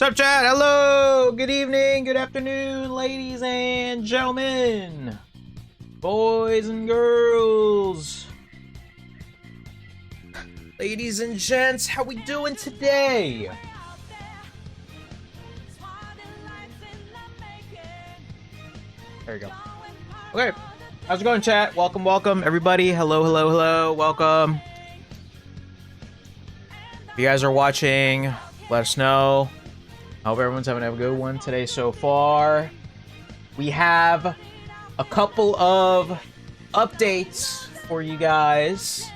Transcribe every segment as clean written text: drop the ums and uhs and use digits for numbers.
What's up, chat? Hello, good evening, good afternoon, ladies and gentlemen, boys and girls, ladies and gents, how we doing today? There you go. Okay, how's it going, chat? Welcome, welcome, everybody. Hello, hello, hello, welcome. If you guys are watching, let us know. I hope everyone's having a good one today so far. We have a couple of updates for you guys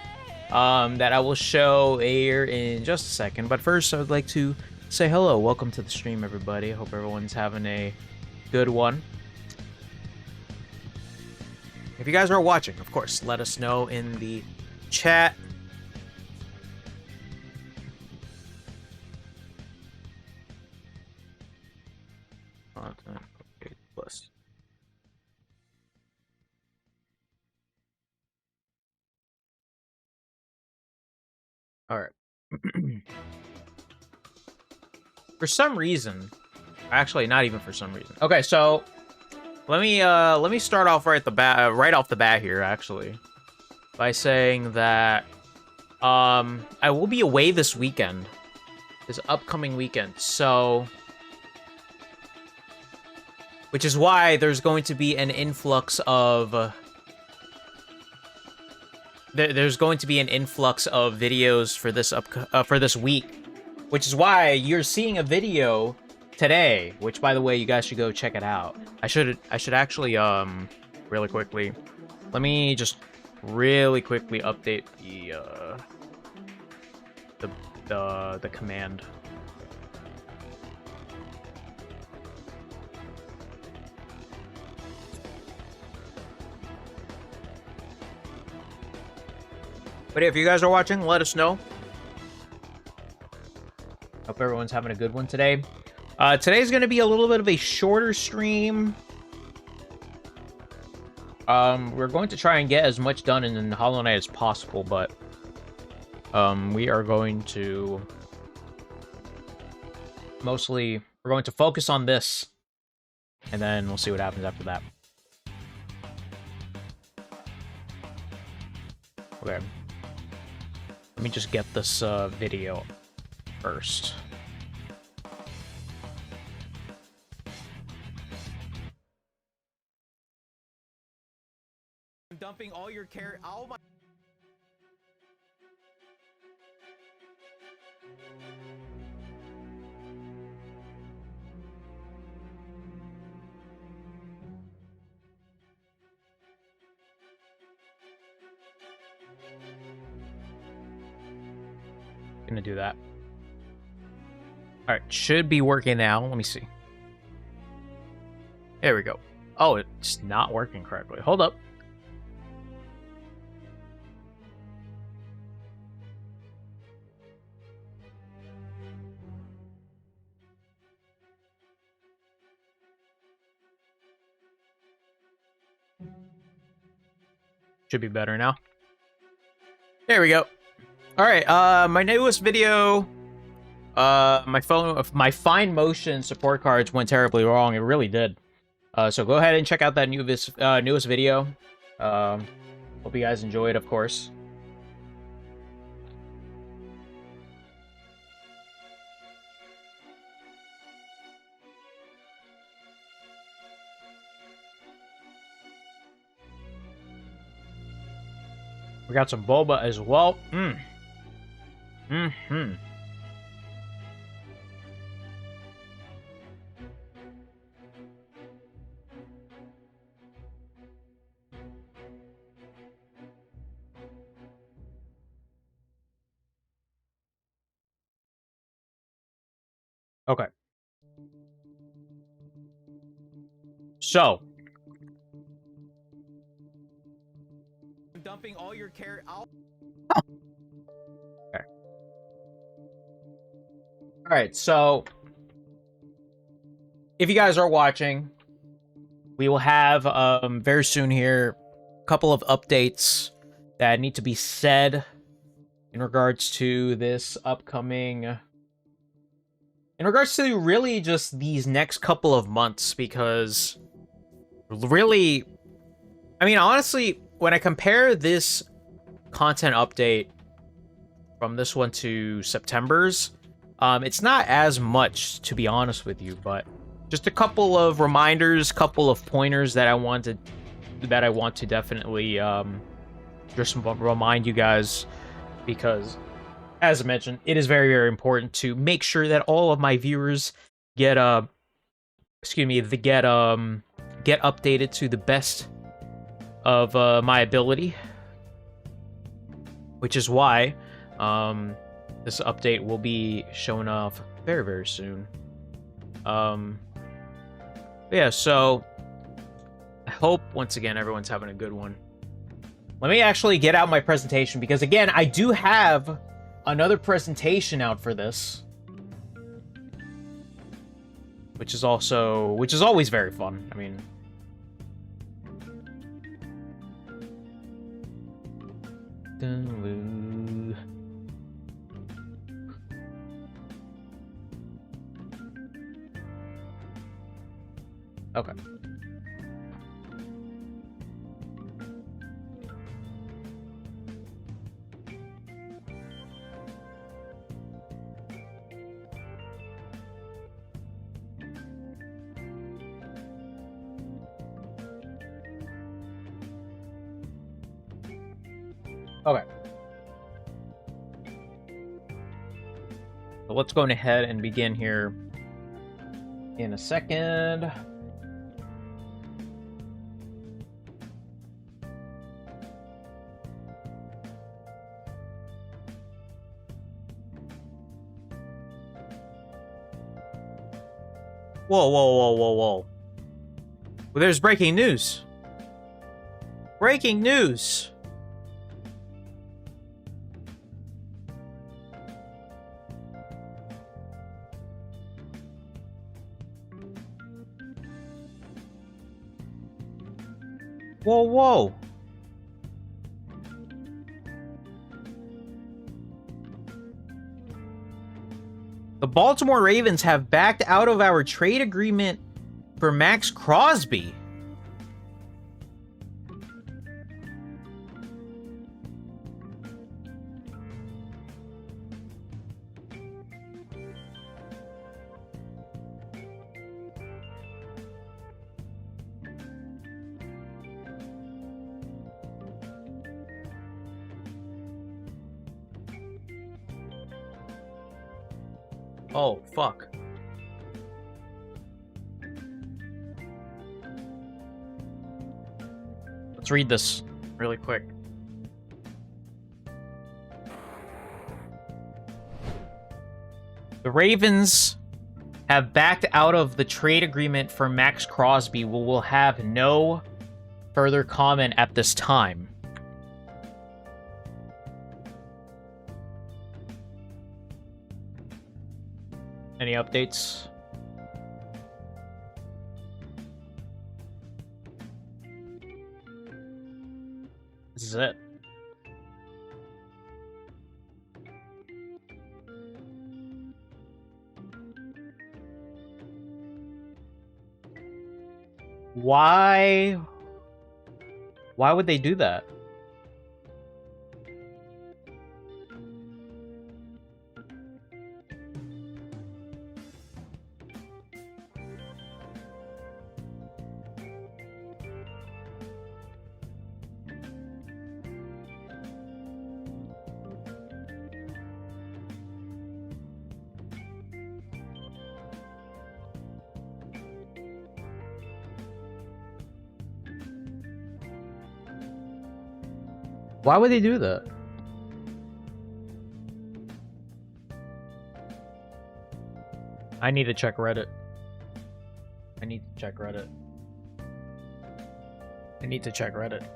that I will show here in just a second. But first, I would like to say hello. Welcome to the stream, everybody. I hope everyone's having a good one. If you guys are watching, of course, let us know in the chat. All right. For some reason, actually, not even for some reason. Okay, so let me start off right off the bat here, actually, by saying that I will be away this weekend, this upcoming weekend. So, which is why there's going to be an influx of there's going to be an influx of videos for this week, which is why you're seeing a video today, which, by the way, you guys should go check it out. I should actually really quickly, let me just really quickly update the command. But if you guys are watching, let us know. Hope everyone's having a good one today. Today's going to be a little bit of a shorter stream. We're going to try and get as much done in Hollow Knight as possible, but we are going to we're going to focus on this, and then we'll see what happens after that. Okay. Let me just get this video first. I'm dumping all your all my gonna do that. All right, should be working now. Let me see. There we go. Oh, it's not working correctly. Hold up. Should be better now. There we go. All right, my newest video, my fine motion support cards went terribly wrong. It really did. So go ahead and check out that newest video. Hope you guys enjoy it, of course. We got some boba as well. Okay. So. I'm dumping all your carrot. Okay. All right, so if you guys are watching, we will have very soon here a couple of updates that need to be said in regards to this upcoming, in regards to really just these next couple of months, because really, I mean, honestly, when I compare this content update from this one to September's, it's not as much, to be honest with you, but just a couple of reminders, couple of pointers that I want to definitely just remind you guys, because as I mentioned, it is very, very important to make sure that all of my viewers get get updated to the best of my ability, which is why this update will be showing off very, very soon. Yeah, so I hope once again everyone's having a good one. Let me actually get out my presentation, because again, I do have another presentation out for this, which is always very fun. I mean, Okay. Okay. So let's go ahead and begin here in a second. Whoa, whoa, whoa, whoa, whoa. Well, there's breaking news. Breaking news. Whoa, whoa. The Baltimore Ravens have backed out of our trade agreement for Maxx Crosby. Oh, fuck. Let's read this really quick. The Ravens have backed out of the trade agreement for Maxx Crosby. We will have no further comment at this time. Any updates? This is it. Why would they do that? Why would they do that? I need to check Reddit. I need to check Reddit. I need to check Reddit.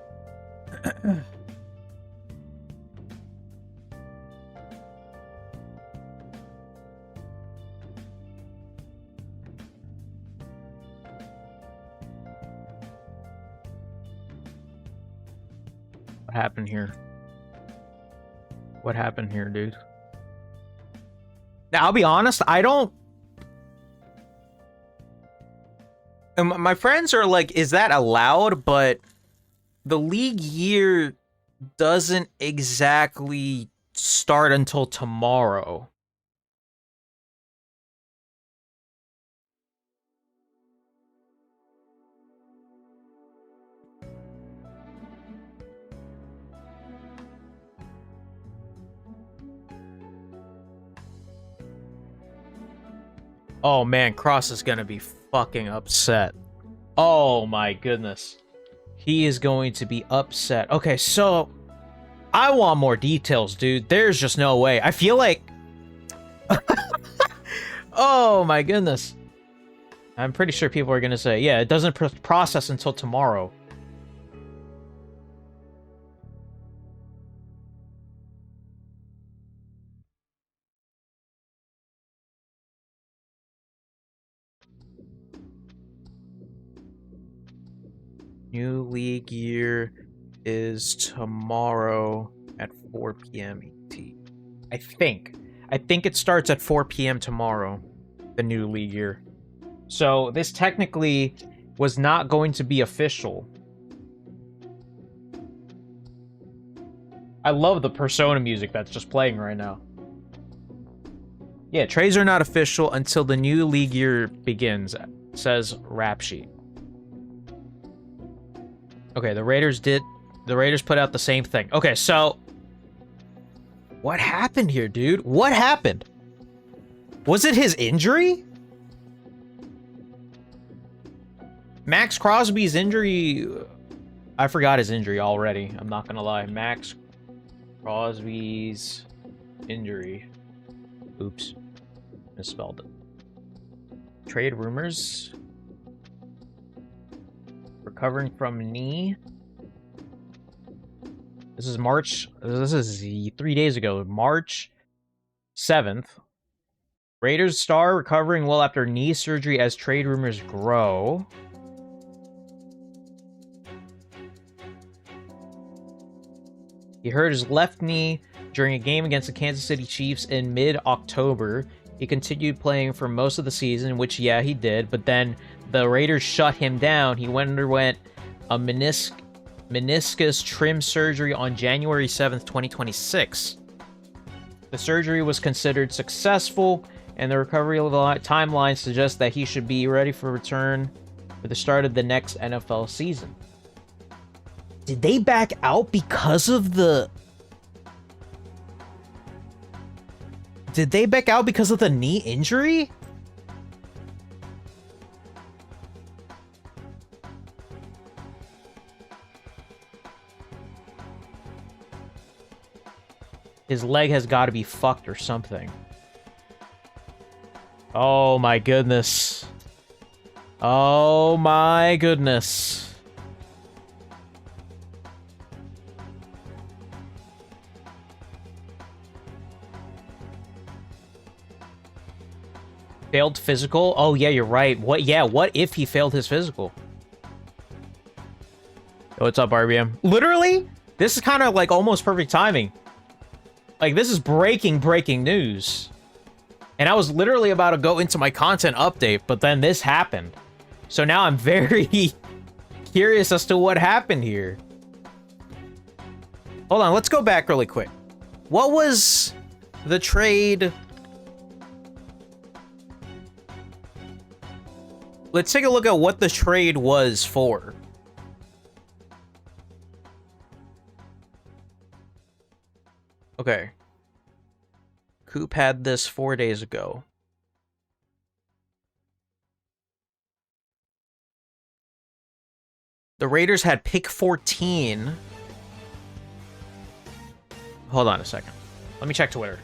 What happened here? What happened here, dude? Now, I'll be honest, I don't... My friends are like, is that allowed? But the league year doesn't exactly start until tomorrow. Oh man, Cross is gonna be fucking upset. Oh my goodness. He is going to be upset. Okay, so I want more details, dude. There's just no way. I feel like... Oh my goodness. I'm pretty sure people are gonna say, yeah, it doesn't process until tomorrow. New league year is tomorrow at 4 p.m. ET. I think it starts at 4 p.m. tomorrow, the new league year. So this technically was not going to be official. I love the Persona music that's just playing right now. Yeah, trades are not official until the new league year begins, says Rap Sheet. Okay, the Raiders put out the same thing. Okay, so what happened here, dude? What happened? Was it his injury? Maxx Crosby's injury... I forgot his injury already. I'm not gonna lie. Maxx Crosby's injury. Oops. Misspelled it. Trade rumors. Recovering from knee. This is March. This is 3 days ago. March 7th. Raiders star recovering well after knee surgery as trade rumors grow. He hurt his left knee during a game against the Kansas City Chiefs in mid-October. He continued playing for most of the season, which, yeah, he did. But then the Raiders shut him down. He underwent a meniscus trim surgery on January 7th, 2026. The surgery was considered successful, and the recovery timeline suggests that he should be ready for return for the start of the next NFL season. Did they back out because of the... Did they back out because of the knee injury? His leg has got to be fucked or something. Oh my goodness. Oh my goodness. Failed physical? Oh yeah, you're right. What? Yeah, what if he failed his physical? Oh, what's up, RBM? Literally, this is kind of like almost perfect timing. Like, this is breaking news. And I was literally about to go into my content update, but then this happened. So now I'm very curious as to what happened here. Hold on, let's go back really quick. What was the trade? Let's take a look at what the trade was for. Okay. Coop had this 4 days ago. The Raiders had pick 14. Hold on a second. Let me check Twitter.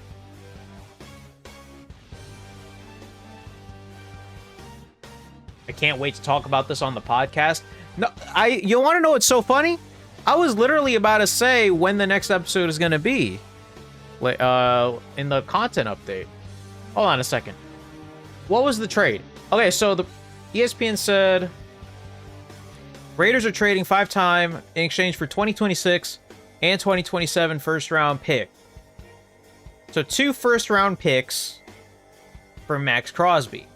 I can't wait to talk about this on the podcast. No, you want to know what's so funny? I was literally about to say when the next episode is going to be. In the content update. Hold on a second. What was the trade? Okay, so the ESPN said Raiders are trading 5-time in exchange for 2026 and 2027 first-round pick. So 2 first-round picks for Maxx Crosby.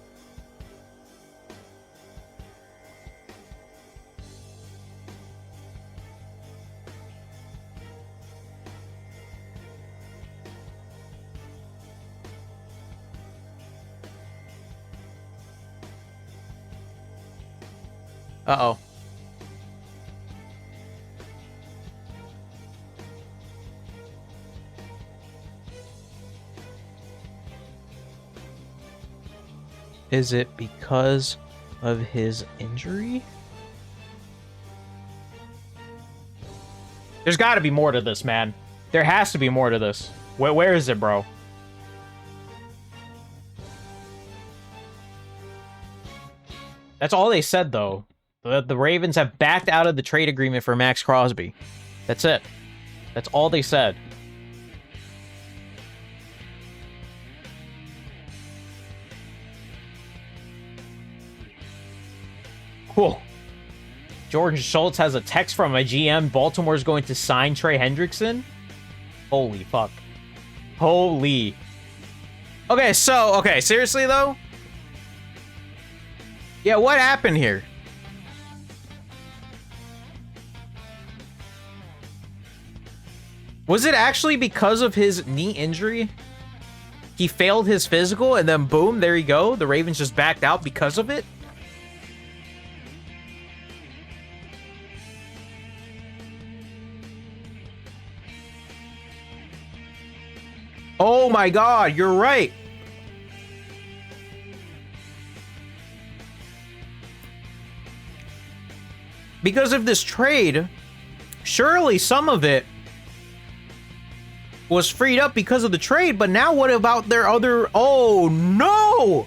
Uh-oh. Is it because of his injury? There's got to be more to this, man. There has to be more to this. Where is it, bro? That's all they said, though. The Ravens have backed out of the trade agreement for Maxx Crosby. That's it. That's all they said. Cool. George Schultz has a text from a GM. Baltimore's going to sign Trey Hendrickson. Holy fuck. Holy. Okay, so, okay, seriously, though? Yeah, what happened here? Was it actually because of his knee injury? He failed his physical, and then boom, there you go. The Ravens just backed out because of it? Oh my god, you're right. Because of this trade, surely some of it was freed up because of the trade, but now what about their other... Oh, no!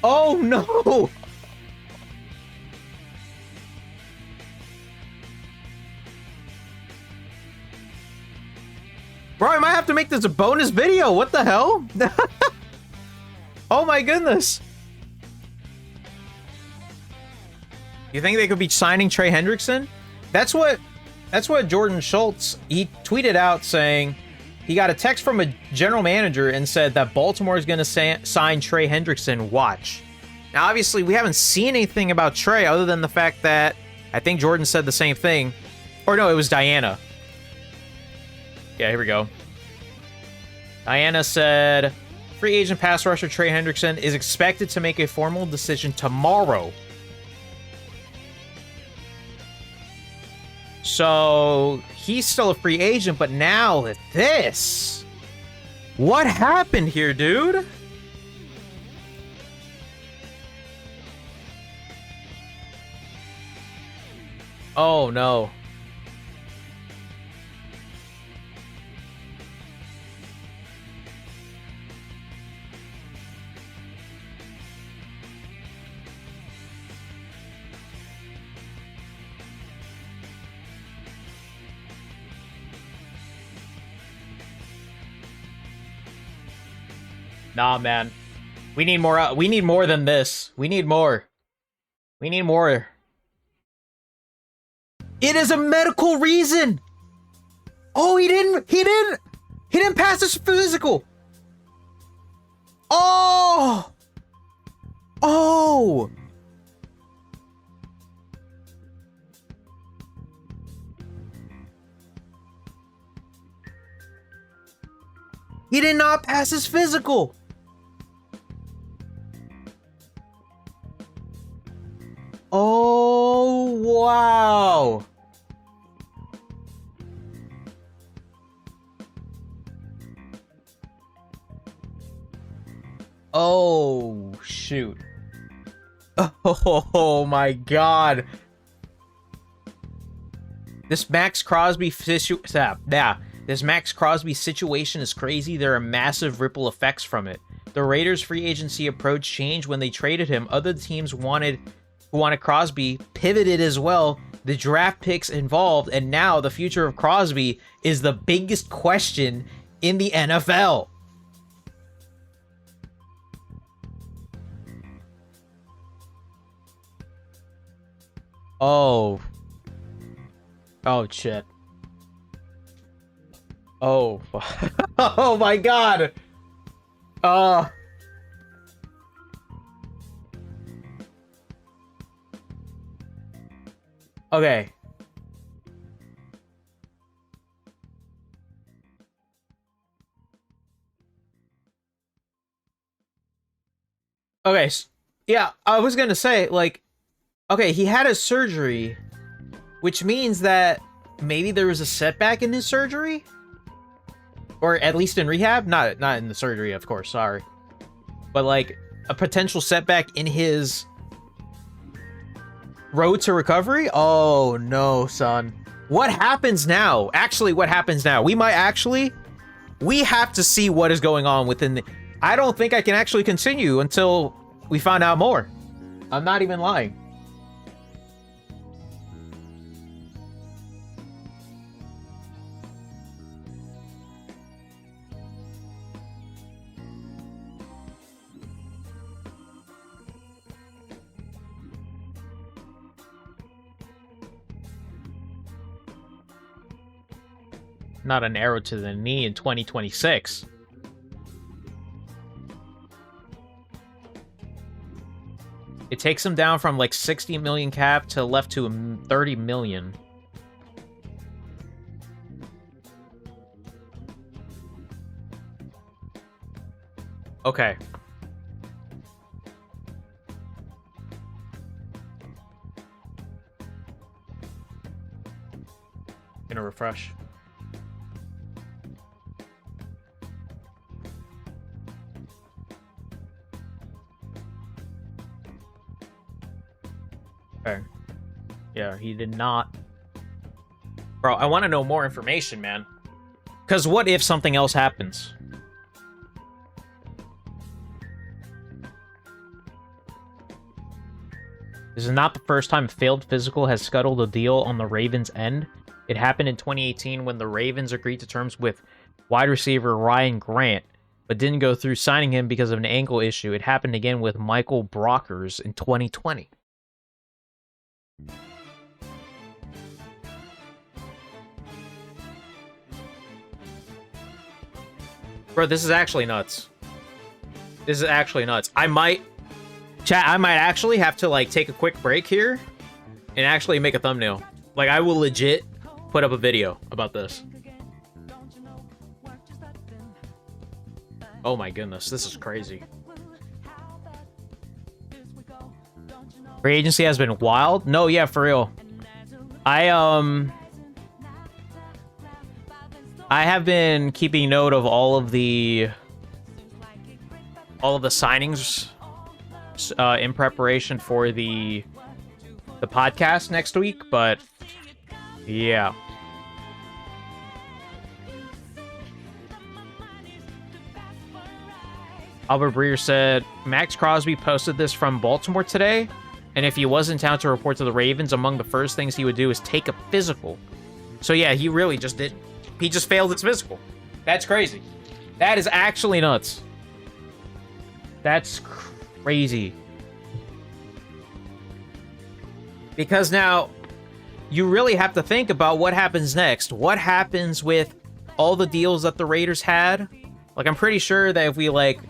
Oh, no! Bro, I might have to make this a bonus video. What the hell? Oh, my goodness. You think they could be signing Trey Hendrickson? That's what Jordan Schultz, he tweeted out saying he got a text from a general manager and said that Baltimore is going to sign Trey Hendrickson. Watch. Now, obviously, we haven't seen anything about Trey other than the fact that I think Jordan said the same thing. Or no, it was Diana. Yeah, here we go. Diana said, free agent pass rusher Trey Hendrickson is expected to make a formal decision tomorrow. So, he's still a free agent, but now this. What happened here, dude? Oh, no. Nah, man. We need more. We need more than this. We need more. We need more. It is a medical reason. Oh, he didn't pass his physical. Oh. Oh. He did not pass his physical. Oh, wow. Oh, shoot. Oh, my God. This Maxx Crosby this Maxx Crosby situation is crazy. There are massive ripple effects from it. The Raiders' free agency approach changed when they traded him. Other teams who wanted Crosby pivoted as well. The draft picks involved, and now the future of Crosby is the biggest question in the NFL. Oh. Oh, shit. Oh. Oh, my God. Okay. Okay. Yeah, I was gonna say, like, okay, he had a surgery, which means that maybe there was a setback in his surgery? Or at least in rehab? Not in the surgery, of course, sorry. But, like, a potential setback in his road to recovery? Oh, no, son. What happens now? Actually, what happens now? We have to see what is going on within the... I don't think I can actually continue until we find out more. I'm not even lying. Not an arrow to the knee in 2026. It takes him down from like 60 million cap to left to 30 million. Okay. Gonna refresh. Okay. Yeah, he did not. Bro, I want to know more information, man. Because what if something else happens? This is not the first time failed physical has scuttled a deal on the Ravens' end. It happened in 2018 when the Ravens agreed to terms with wide receiver Ryan Grant, but didn't go through signing him because of an ankle issue. It happened again with Michael Brockers in 2020. Bro, this is actually nuts. This is actually nuts. I might actually have to, like, take a quick break here and actually make a thumbnail. Like, I will legit put up a video about this. Oh my goodness, this is crazy. Free agency has been wild? No, yeah, for real. I have been keeping note of all of the signings in preparation for the podcast next week, but yeah. Albert Breer said, Maxx Crosby posted this from Baltimore today, and if he was in town to report to the Ravens, among the first things he would do is take a physical. So yeah, he really just did. He just failed his physical. That's crazy. That is actually nuts. That's crazy. Because now, you really have to think about what happens next. What happens with all the deals that the Raiders had? Like, I'm pretty sure that if we, like,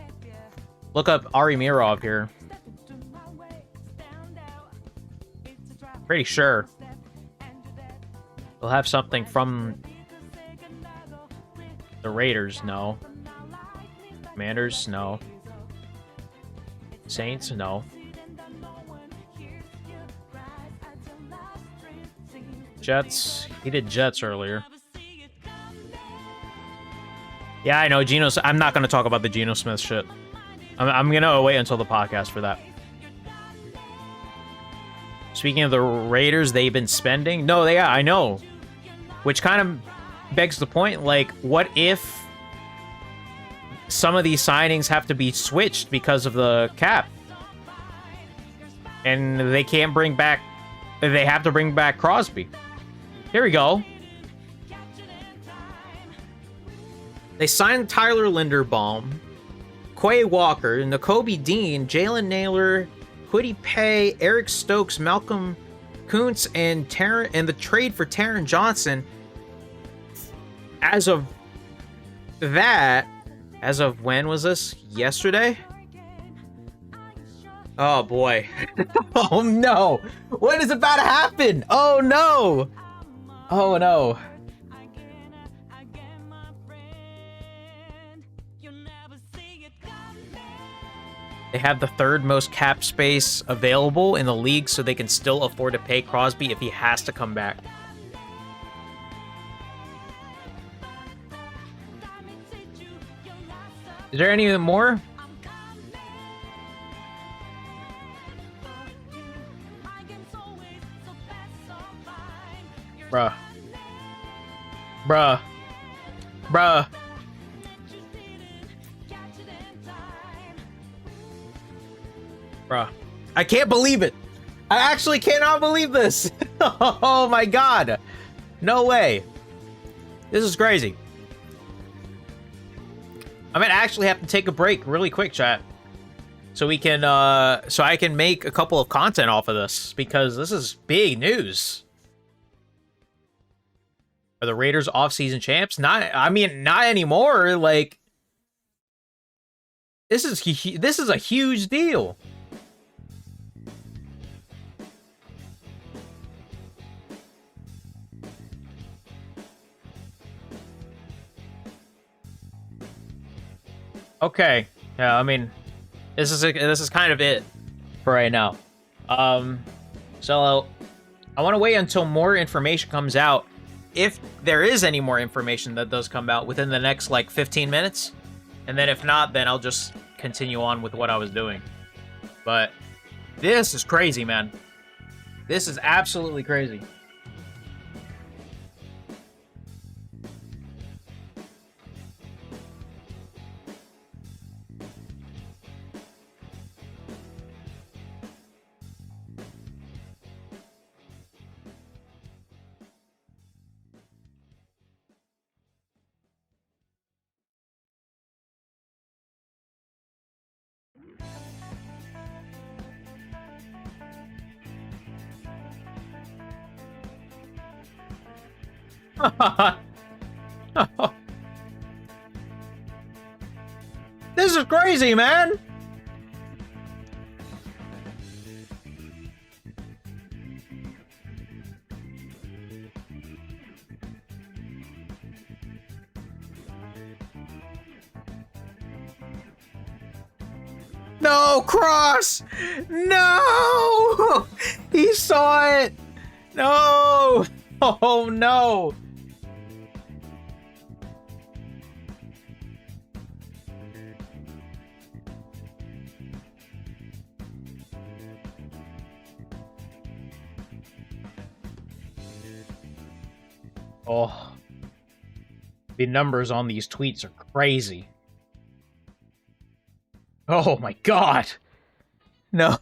look up Ari Mirov here. Pretty sure we'll have something from the Raiders. No. Commanders? No. Saints? No. Jets? He did Jets earlier. Yeah, I know. I'm not going to talk about the Geno Smith shit. I'm going to wait until the podcast for that. Speaking of the Raiders, they've been spending. No, I know. Which kind of begs the point, like, what if some of these signings have to be switched because of the cap? And they can't bring back... They have to bring back Crosby. Here we go. They signed Tyler Linderbaum, Quay Walker, Nakobe Dean, Jalen Naylor, Kwity Paye, Eric Stokes, Malcolm Kuntz, and the trade for Taron Johnson. As of when was this? Yesterday? Oh boy. Oh no. What is about to happen? Oh no. Oh no. They have the third most cap space available in the league, so they can still afford to pay Crosby if he has to come back. Is there any more? Bruh. Bruh. Bruh. Bruh. I can't believe it. I actually cannot believe this. Oh my god. No way. This is crazy. I might actually have to take a break really quick, chat. So we can, so I can make a couple of content off of this, because this is big news. Are the Raiders off-season champs? Not anymore. Like, this is a huge deal. Okay. Yeah, I mean, this is kind of it for right now. So I want to wait until more information comes out. If there is any more information that does come out within the next, like, 15 minutes. And then if not, then I'll just continue on with what I was doing. But this is crazy, man. This is absolutely crazy. This is crazy, man. No, Cross! No! He saw it! No! Oh, no! Oh. The numbers on these tweets are crazy. Oh my god. No.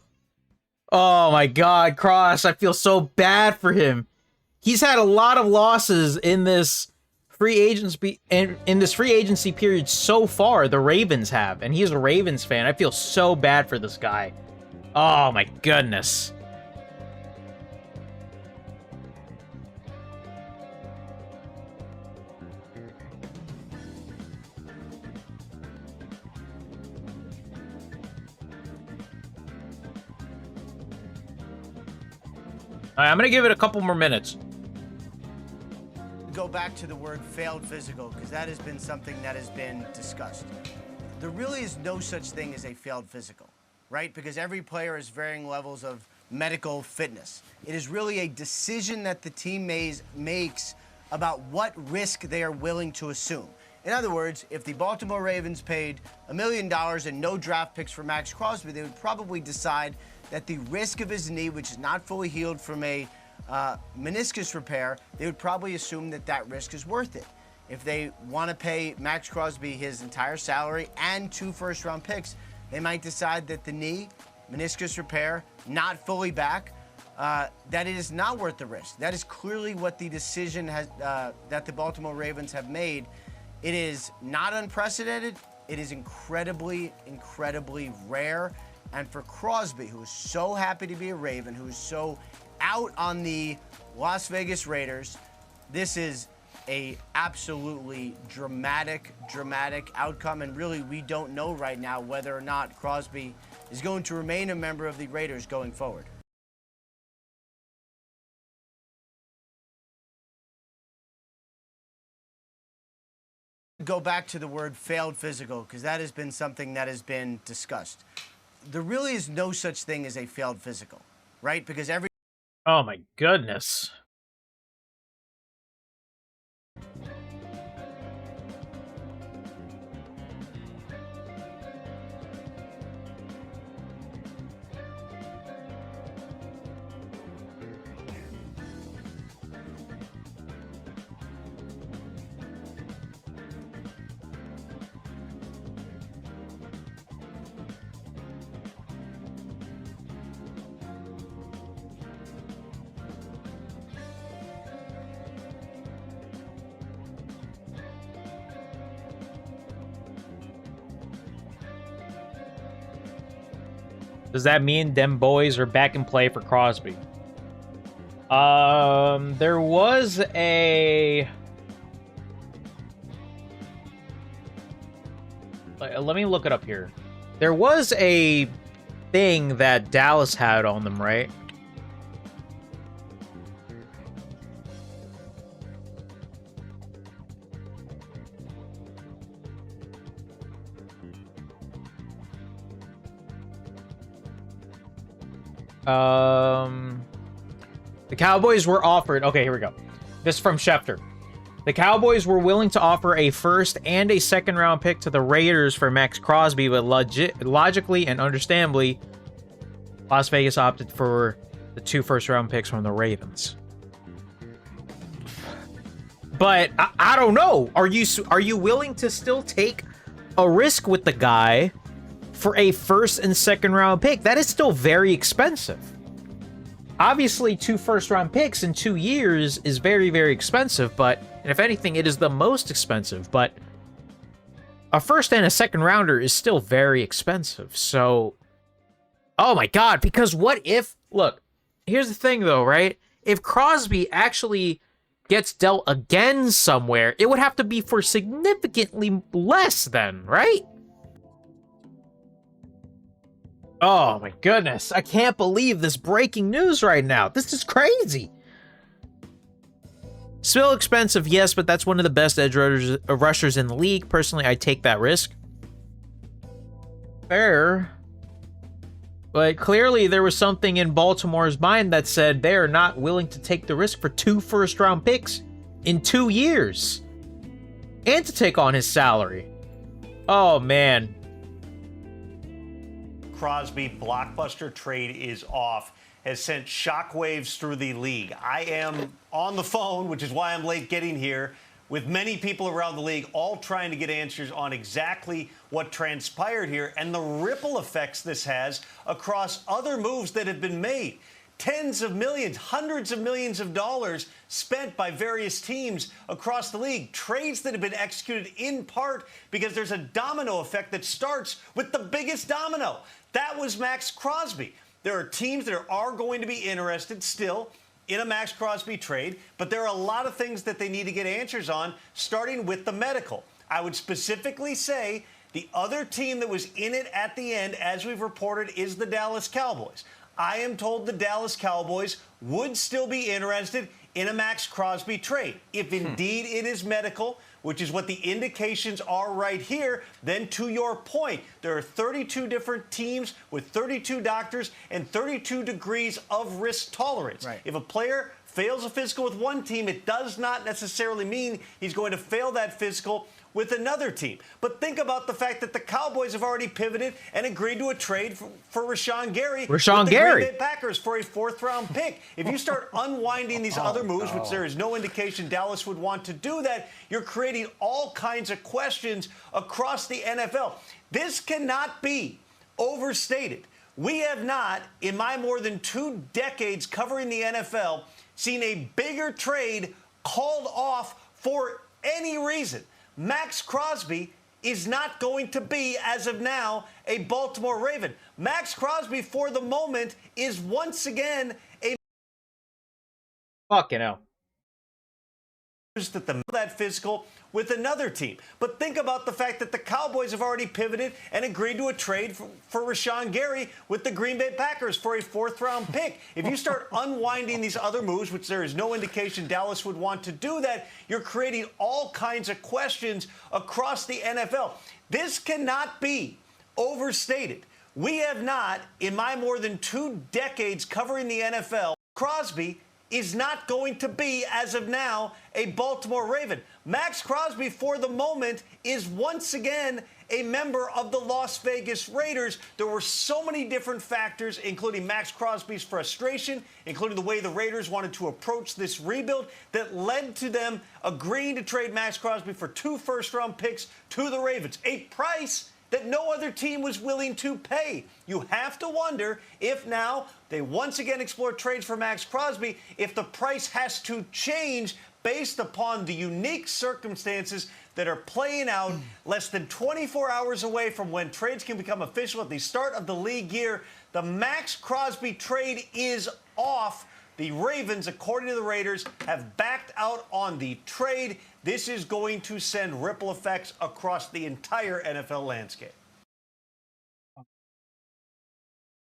Oh my god, Cross, I feel so bad for him. He's had a lot of losses in this free agency period so far. The Ravens have, and he's a Ravens fan. I feel so bad for this guy. Oh my goodness. All right, I'm gonna give it a couple more minutes. Go back to the word failed physical, because that has been something that has been discussed. There really is no such thing as a failed physical, right? Because every player has varying levels of medical fitness. It is really a decision that the team makes about what risk they are willing to assume. In other words, if the Baltimore Ravens paid $1 million and no draft picks for Maxx Crosby, they would probably decide that the risk of his knee, which is not fully healed from a meniscus repair, they would probably assume that that risk is worth it. If they want to pay Maxx Crosby his entire salary and 2 first-round picks, they might decide that the knee, meniscus repair, not fully back, that it is not worth the risk. That is clearly what the decision has, that the Baltimore Ravens have made. It is not unprecedented. It is incredibly, incredibly rare. And for Crosby, who is so happy to be a Raven, who is so out on the Las Vegas Raiders, this is a absolutely dramatic outcome. And really, we don't know right now whether or not Crosby is going to remain a member of the Raiders going forward. Go back to the word failed physical, because that has been something that has been discussed. There really is no such thing as a failed physical, right? Because every... Oh my goodness. Does that mean them boys are back in play for Crosby? There was a... Let me look it up here. There was a thing that Dallas had on them, right? The Cowboys were offered... Okay, here we go. This is from Schefter. The Cowboys were willing to offer a first and a second round pick to the Raiders for Maxx Crosby, but logically and understandably, Las Vegas opted for the 2 first-round picks from the Ravens. But I don't know. Are you willing to still take a risk with the guy for a first and second round pick? That is still very expensive. Obviously, 2 first-round picks in 2 years is very, very expensive, but and if anything, it is the most expensive. But a first and a second rounder is still very expensive. So, oh my God, because what if, look, here's the thing though, right? If Crosby actually gets dealt again somewhere, it would have to be for significantly less then, right? Oh my goodness, I can't believe this breaking news right now. This is crazy. Still expensive, yes, but that's one of the best edge rushers in the league. Personally, I take that risk. Fair. But clearly there was something in Baltimore's mind that said they are not willing to take the risk for 2 first-round picks in 2 years. And to take on his salary. Oh, man. Crosby blockbuster trade is off has sent shockwaves through the league. I am on the phone, which is why I'm late getting here, with many people around the league, all trying to get answers on exactly what transpired here and the ripple effects this has across other moves that have been made. Tens of millions, hundreds of millions of dollars spent by various teams across the league. Trades that have been executed in part because there's a domino effect that starts with the biggest domino. That was Maxx Crosby. There are teams that are going to be interested still in a Maxx Crosby trade, but there are a lot of things that they need to get answers on, starting with the medical. I would specifically say the other team that was in it at the end, as we've reported, is the Dallas Cowboys. I am told the Dallas Cowboys would still be interested in a Maxx Crosby trade. If indeed it is medical, which is what the indications are right here, then to your point, there are 32 different teams with 32 doctors and 32 degrees of risk tolerance. Right. If a player fails a physical with one team, it does not necessarily mean he's going to fail that physical with another team. But think about the fact that the Cowboys have already pivoted and agreed to a trade for Rashawn Gary with the Green Bay Packers for a 4th-round pick. If you start unwinding these other moves, which there is no indication Dallas would want to do that, you're creating all kinds of questions across the NFL. This cannot be overstated. We have not, in my more than 2 decades covering the NFL, seen a bigger trade called off for any reason. Maxx Crosby is not going to be, as of now, a Baltimore Raven. Maxx Crosby, for the moment, is once again a... Fucking hell. ...that physical with another team. But think about the fact that the Cowboys have already pivoted and agreed to a trade for Rashawn Gary with the Green Bay Packers for a 4th-round pick. If you start unwinding these other moves, which there is no indication Dallas would want to do that, you're creating all kinds of questions across the NFL. This cannot be overstated. We have not, in my more than 2 decades covering the NFL, Crosby is not going to be, as of now, a Baltimore Raven. Maxx Crosby, for the moment, is once again a member of the Las Vegas Raiders. There were so many different factors, including Maxx Crosby's frustration, including the way the Raiders wanted to approach this rebuild, that led to them agreeing to trade Maxx Crosby for 2 first-round picks to the Ravens, a price that no other team was willing to pay. You have to wonder if now they once again explore trades for Maxx Crosby, if the price has to change based upon the unique circumstances that are playing out less than 24 hours away from when trades can become official at the start of the league year. The Maxx Crosby trade is off. The Ravens, according to the Raiders, have backed out on the trade. This is going to send ripple effects across the entire NFL landscape.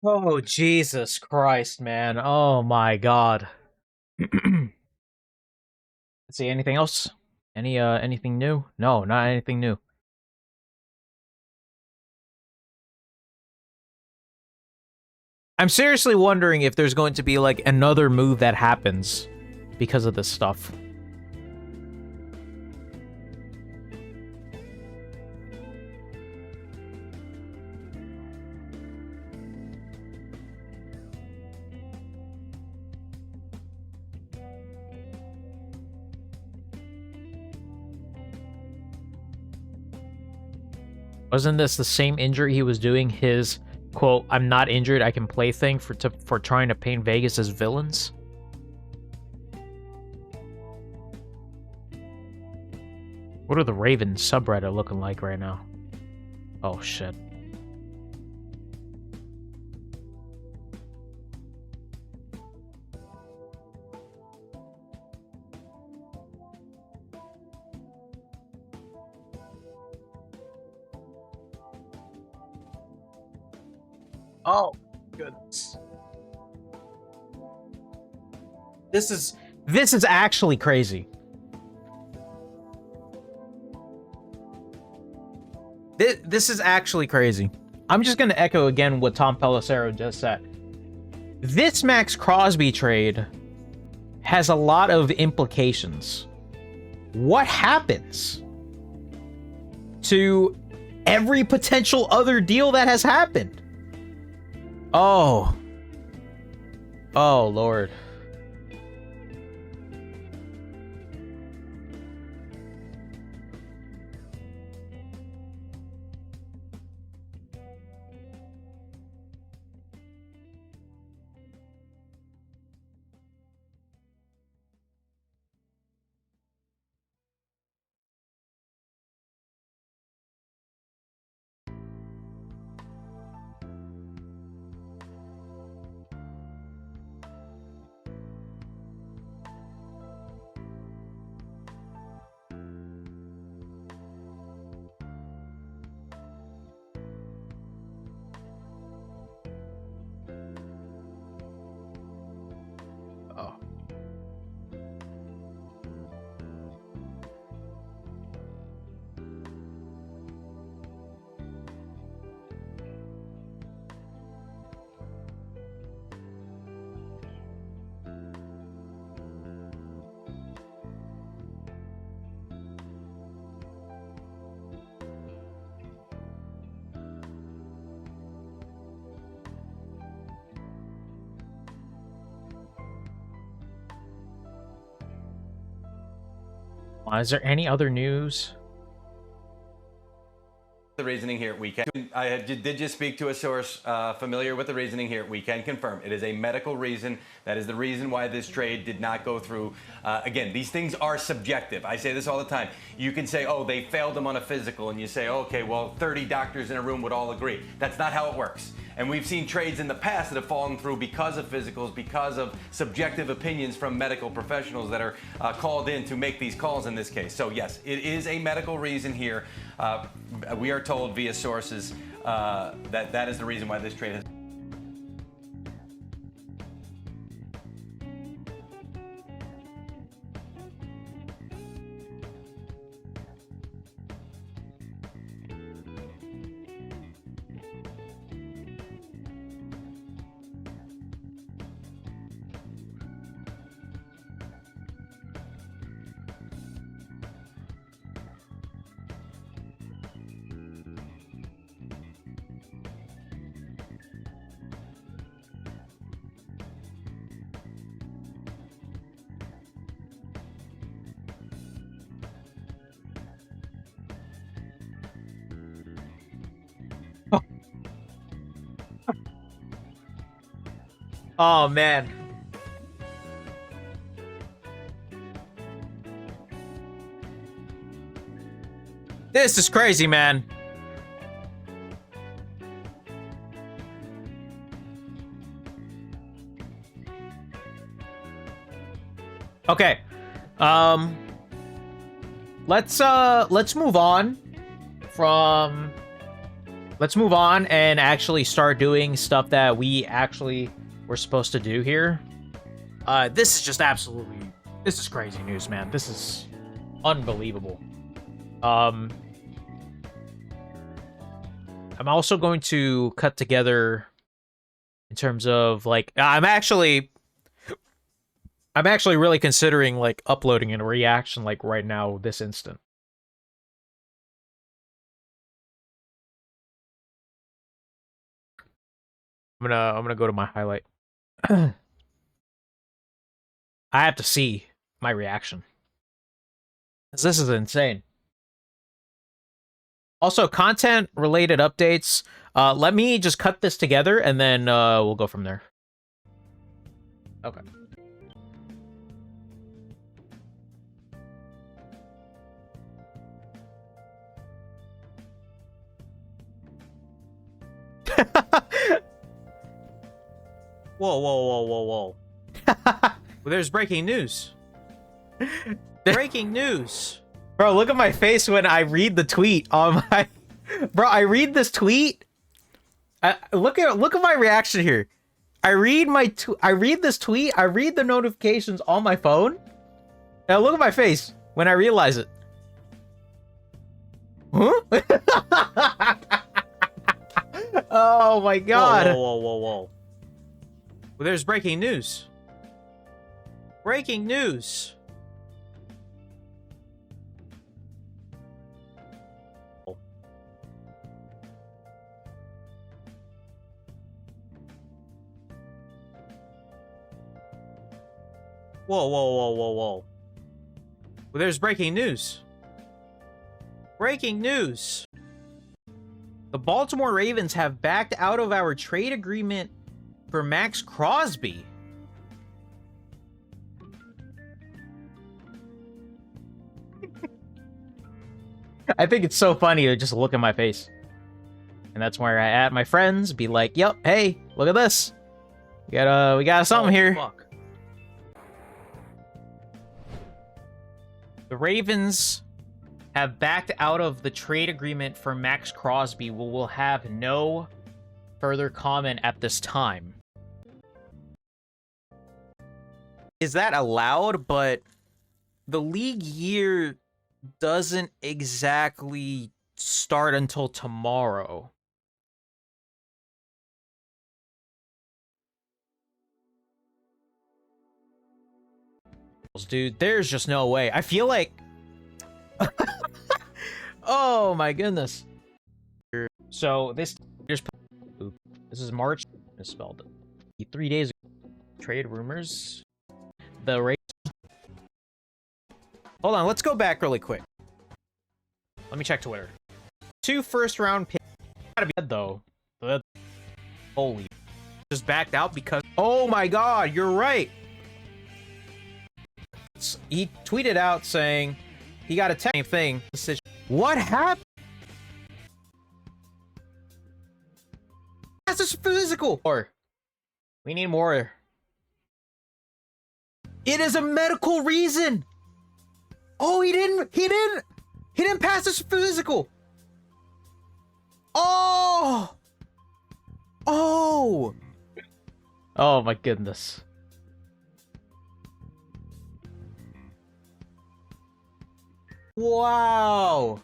Oh, Jesus Christ, man. Oh, my God. Let's see, anything else? Anything new? No, not anything new. I'm seriously wondering if there's going to be, like, another move that happens because of this stuff. Wasn't this the same injury he was doing his, quote, "I'm not injured, I can play" thing for trying to paint Vegas as villains? What are the Ravens subreddit looking like right now? Oh, shit. Oh, goodness. This is actually crazy. This is actually crazy. I'm just going to echo again what Tom Pelissero just said. This Maxx Crosby trade has a lot of implications. What happens to every potential other deal that has happened? Oh. Oh, Lord. Oh. Is there any other news? The reasoning here, we can. I did just speak to a source familiar with the reasoning here. We can confirm it is a medical reason. That is the reason why this trade did not go through. Again, these things are subjective. I say this all the time. You can say, oh, they failed them on a physical, and you say, okay, well, 30 doctors in a room would all agree. That's not how it works. And we've seen trades in the past that have fallen through because of physicals, because of subjective opinions from medical professionals that are called in to make these calls in this case. So yes, it is a medical reason here. We are told via sources that that is the reason why this trade has. Oh, man. This is crazy, man. Okay. Let's move on from... Let's move on and actually start doing stuff that we actually were supposed to do here. This is just absolutely... This is crazy news, man. This is unbelievable. I'm also going to cut together in terms of like I'm actually really considering like uploading a reaction like right now this instant. I'm gonna go to my highlight. I have to see my reaction. 'Cause this is insane. Also, content related updates. Let me just cut this together and then we'll go from there. Okay. Whoa, whoa, whoa, whoa, whoa. Well, there's breaking news. Breaking news. Bro, look at my face when I read the tweet on my... Bro, I read this tweet. Look at my reaction here. I read this tweet. I read the notifications on my phone. Now look at my face when I realize it. Huh? Oh my god. Whoa, whoa, whoa, whoa. Well, there's breaking news. Breaking news. Whoa, whoa, whoa, whoa, whoa. Well, there's breaking news. Breaking news. The Baltimore Ravens have backed out of our trade agreement for Maxx Crosby. I think it's so funny to just look at my face. And that's where I at my friends, be like, yep, hey, look at this. We got something here. Fuck. The Ravens have backed out of the trade agreement for Maxx Crosby. We will have no further comment at this time. Is that allowed? But the league year doesn't exactly start until tomorrow. Dude, there's just no way. I feel like... Oh my goodness. So this is March. Misspelled it. 3 days ago. Trade rumors. The Ravens. Hold on, let's go back really quick. Let me check Twitter. 2 first-round picks. Gotta be dead though. Holy. Just backed out because... Oh my god, you're right. He tweeted out saying he got a text thing. What happened? That's just physical. Or we need more. It is a medical reason. Oh, he didn't pass his physical. Oh my goodness. Wow.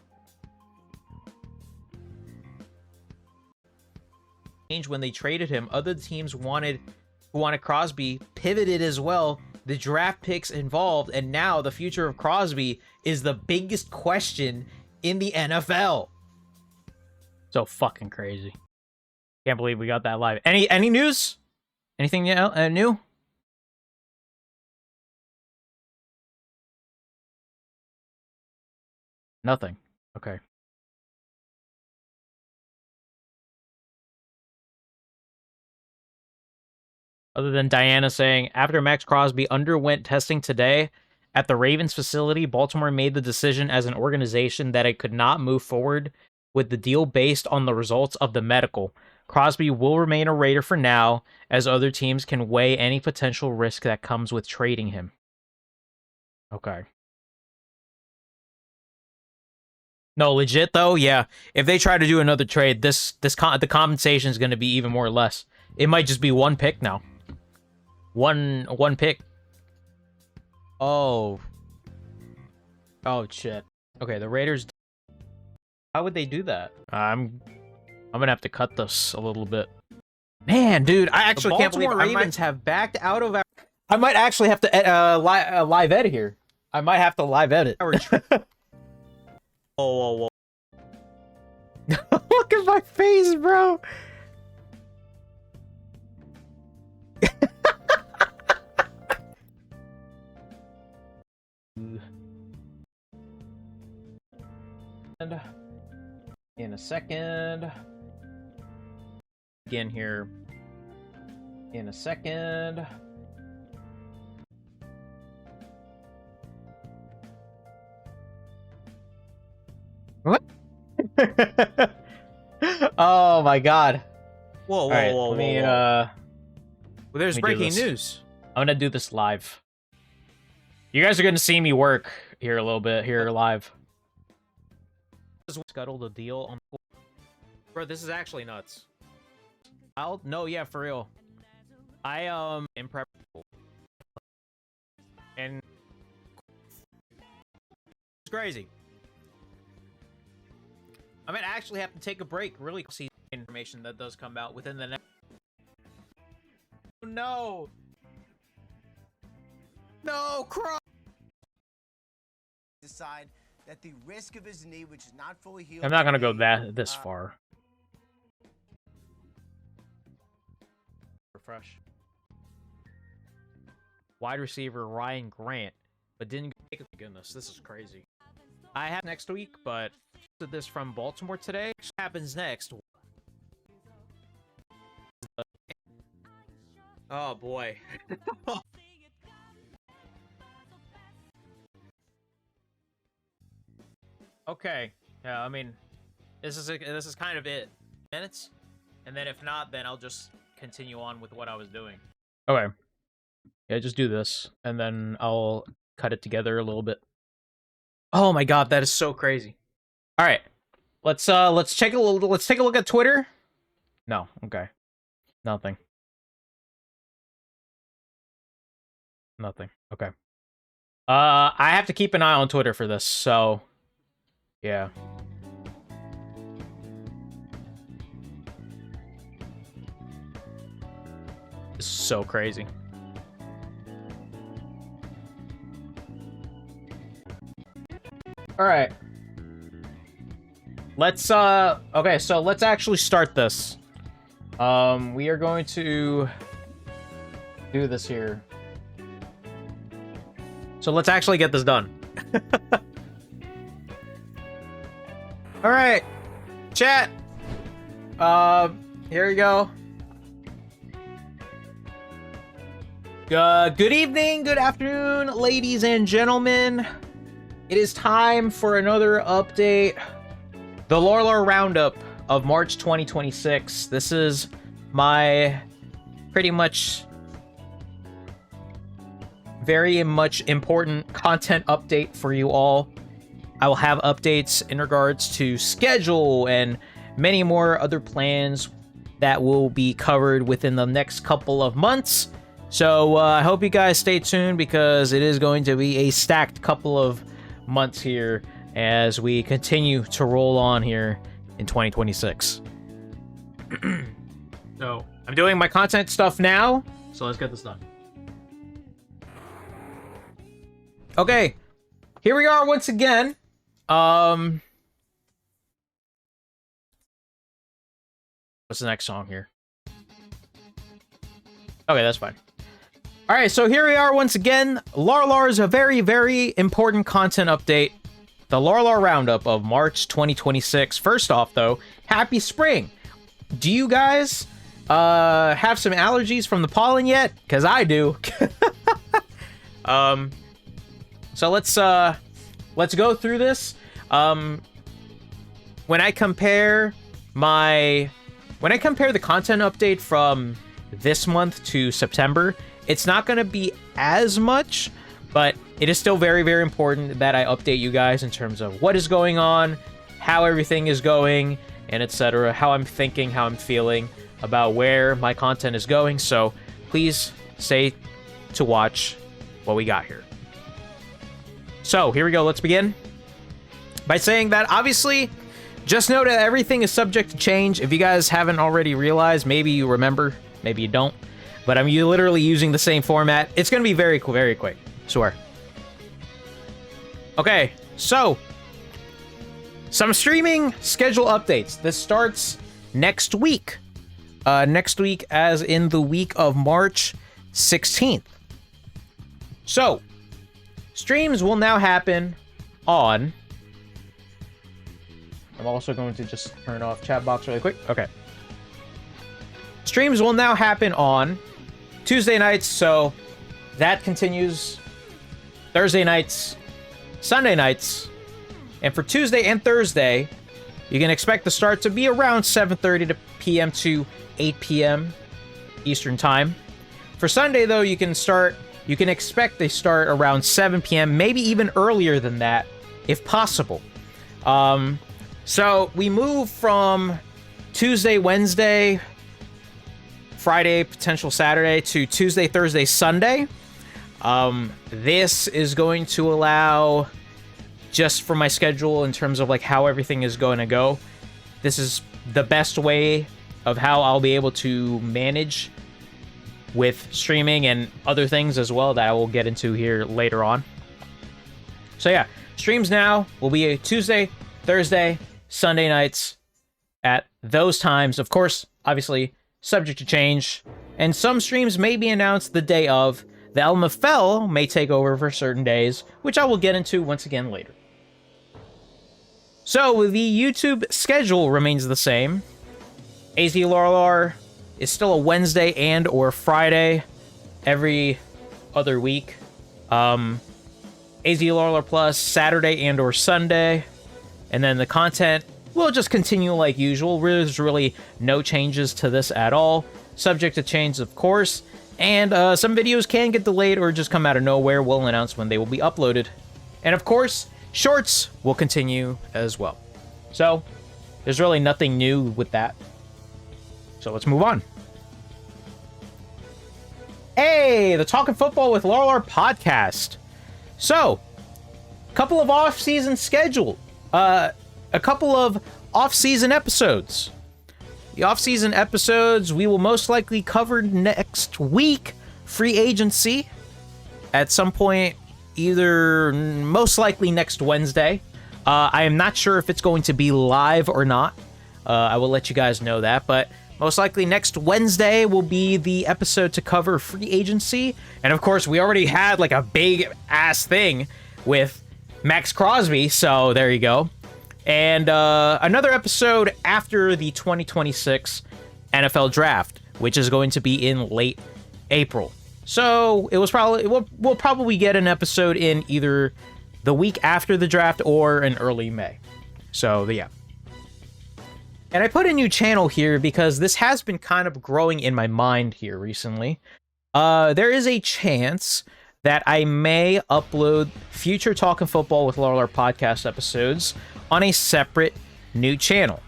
When they traded him, other teams who wanted Crosby pivoted as well. The draft picks involved, and now the future of Crosby is the biggest question in the NFL. So fucking crazy. Can't believe we got that live. Any news? Anything new? Nothing. Okay. Other than Diana saying, after Maxx Crosby underwent testing today at the Ravens facility, Baltimore made the decision as an organization that it could not move forward with the deal based on the results of the medical. Crosby will remain a Raider for now, as other teams can weigh any potential risk that comes with trading him. Okay. No, legit though, yeah. If they try to do another trade, the compensation is going to be even more or less. It might just be one pick now. One pick. Oh shit. Okay, the Raiders. How would they do that? I'm gonna have to cut this a little bit. Man, dude, I actually can't believe Baltimore Ravens have backed out of. I might actually have to live edit here. I might have to live edit. Whoa. Look at my face, bro. And in a second. Again here. In a second. What? Oh my god. Whoa. Let me, Well, there's let me do breaking this. news. I'm gonna do this live. You guys are gonna see me work here a little bit here live. Scuttle the deal on. Bro, this is actually nuts. No, yeah, for real. I in prep and It's crazy. I might actually have to take a break. Really see information that does come out within the next. No. No, Decide that the risk of his knee, which is not fully healed. I'm not gonna go this far. Refresh. Wide receiver Ryan Grant, but didn't. Goodness, this is crazy. I have next week, but this from Baltimore today. What happens next? Oh boy. Okay. Yeah, I mean, this is kind of it. Minutes, and then if not, then I'll just continue on with what I was doing. Okay. Yeah, just do this, and then I'll cut it together a little bit. Oh my god, that is so crazy. All right, let's take a look at Twitter. No, okay, nothing. Okay. I have to keep an eye on Twitter for this, so yeah. This is so crazy. All right. Let's okay, so let's actually start this. We are going to do this here. So let's actually get this done. All right. Chat. Here we go. Good evening, good afternoon, ladies and gentlemen. It is time for another update. The Lore Roundup of March 2026. This is my pretty much very much important content update for you all. I will have updates in regards to schedule and many more other plans that will be covered within the next couple of months. So I hope you guys stay tuned because it is going to be a stacked couple of months here as we continue to roll on here in 2026. So I'm doing my content stuff now, so let's get this done. Okay, here we are once again. What's the next song here? Okay, that's fine. All right, so here we are once again. Lar's a very, very important content update. The Lar Roundup of March 2026. First off, though, happy spring. Do you guys have some allergies from the pollen yet? Because I do. So let's go through this. When I compare the content update from this month to September, it's not going to be as much, but it is still very, very important that I update you guys in terms of what is going on, how everything is going, and etc. How I'm thinking, how I'm feeling about where my content is going. So please stay to watch what we got here. So here we go. Let's begin by saying that obviously just know that everything is subject to change. If you guys haven't already realized, maybe you remember, maybe you don't, but I'm literally using the same format. It's going to be very quick. Swear. Okay, so some streaming schedule updates. This starts next week. Next week, as in the week of March 16th. So, streams will now happen on... I'm also going to just turn off chat box really quick. Okay. Streams will now happen on Tuesday nights, so that continues. Thursday nights, Sunday nights, and for Tuesday and Thursday, you can expect the start to be around 7:30 p.m. to 8 p.m. Eastern Time. For Sunday, though, you can expect they start around 7 p.m., maybe even earlier than that, if possible. So we move from Tuesday, Wednesday, Friday, potential Saturday, to Tuesday, Thursday, Sunday. This is going to allow, just for my schedule in terms of like how everything is going to go, this is the best way of how I'll be able to manage with streaming and other things as well that I will get into here later on. So yeah, streams now will be a Tuesday, Thursday, Sunday nights at those times. Of course, obviously, subject to change. And some streams may be announced the day of. The LMFL may take over for certain days, which I will get into once again later. So, the YouTube schedule remains the same. AZLRR is still a Wednesday and or Friday every other week. AZLRR Plus, Saturday and or Sunday. And then the content will just continue like usual. There's really no changes to this at all. Subject to change, of course. And some videos can get delayed or just come out of nowhere. We'll announce when they will be uploaded. And of course, shorts will continue as well. So, there's really nothing new with that. So let's move on. Hey, the Talking Football with LRR podcast. So, a couple of off-season scheduled. A couple of off-season episodes. The off-season episodes we will most likely cover next week. Free agency at some point, either most likely next Wednesday. I am not sure if it's going to be live or not. I will let you guys know that, but most likely next Wednesday will be the episode to cover free agency. And of course, we already had like a big ass thing with Maxx Crosby, so there you go. And another episode after the 2026 NFL Draft, which is going to be in late April. So we'll probably get an episode in either the week after the draft or in early May. So yeah. And I put a new channel here because this has been kind of growing in my mind here recently. There is a chance that I may upload future Talkin' Football with LRR podcast episodes on a separate new channel,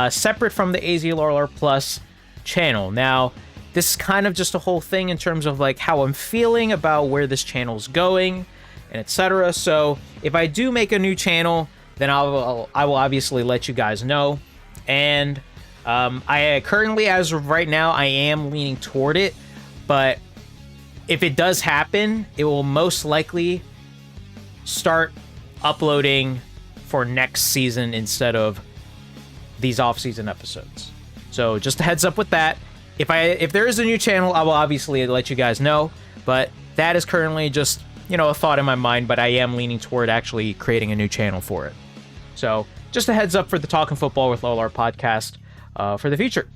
separate from the AZLRR Plus channel. Now, this is kind of just a whole thing in terms of like how I'm feeling about where this channel's going, and etc. So if I do make a new channel, then I will obviously let you guys know. And I currently, as of right now, I am leaning toward it, but if it does happen, it will most likely start uploading for next season instead of these off-season episodes. So just a heads up with that. If there is a new channel, I will obviously let you guys know, but that is currently just, you know, a thought in my mind, but I am leaning toward actually creating a new channel for it. So just a heads up for the Talkin' Football with LRR podcast for the future.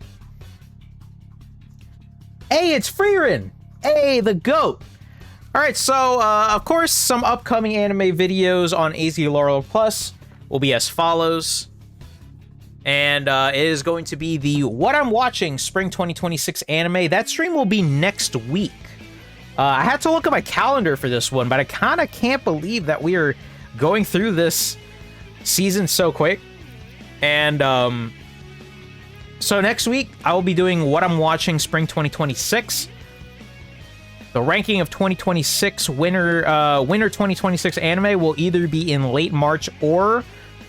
Hey, it's Freerin! Hey, the GOAT! Alright, so, of course, some upcoming anime videos on AZLRL Plus will be as follows. And it is going to be the What I'm Watching Spring 2026 anime. That stream will be next week. I had to look at my calendar for this one, but I kind of can't believe that we are going through this season so quick. And so next week, I will be doing What I'm Watching Spring 2026. The ranking of 2026 winter 2026 anime will either be in late March or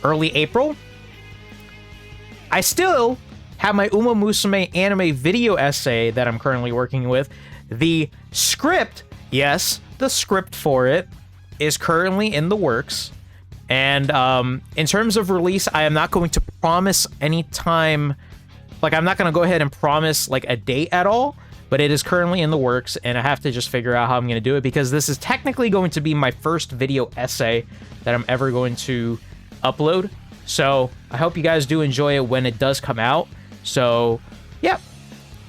early April. I still have my Uma Musume anime video essay that I'm currently working with. The script, yes, the script for it is currently in the works. And in terms of release, I am not going to promise any time. Like, I'm not going to go ahead and promise like a date at all, but it is currently in the works, and I have to just figure out how I'm going to do it, because this is technically going to be my first video essay that I'm ever going to upload. So I hope you guys do enjoy it when it does come out. So yeah,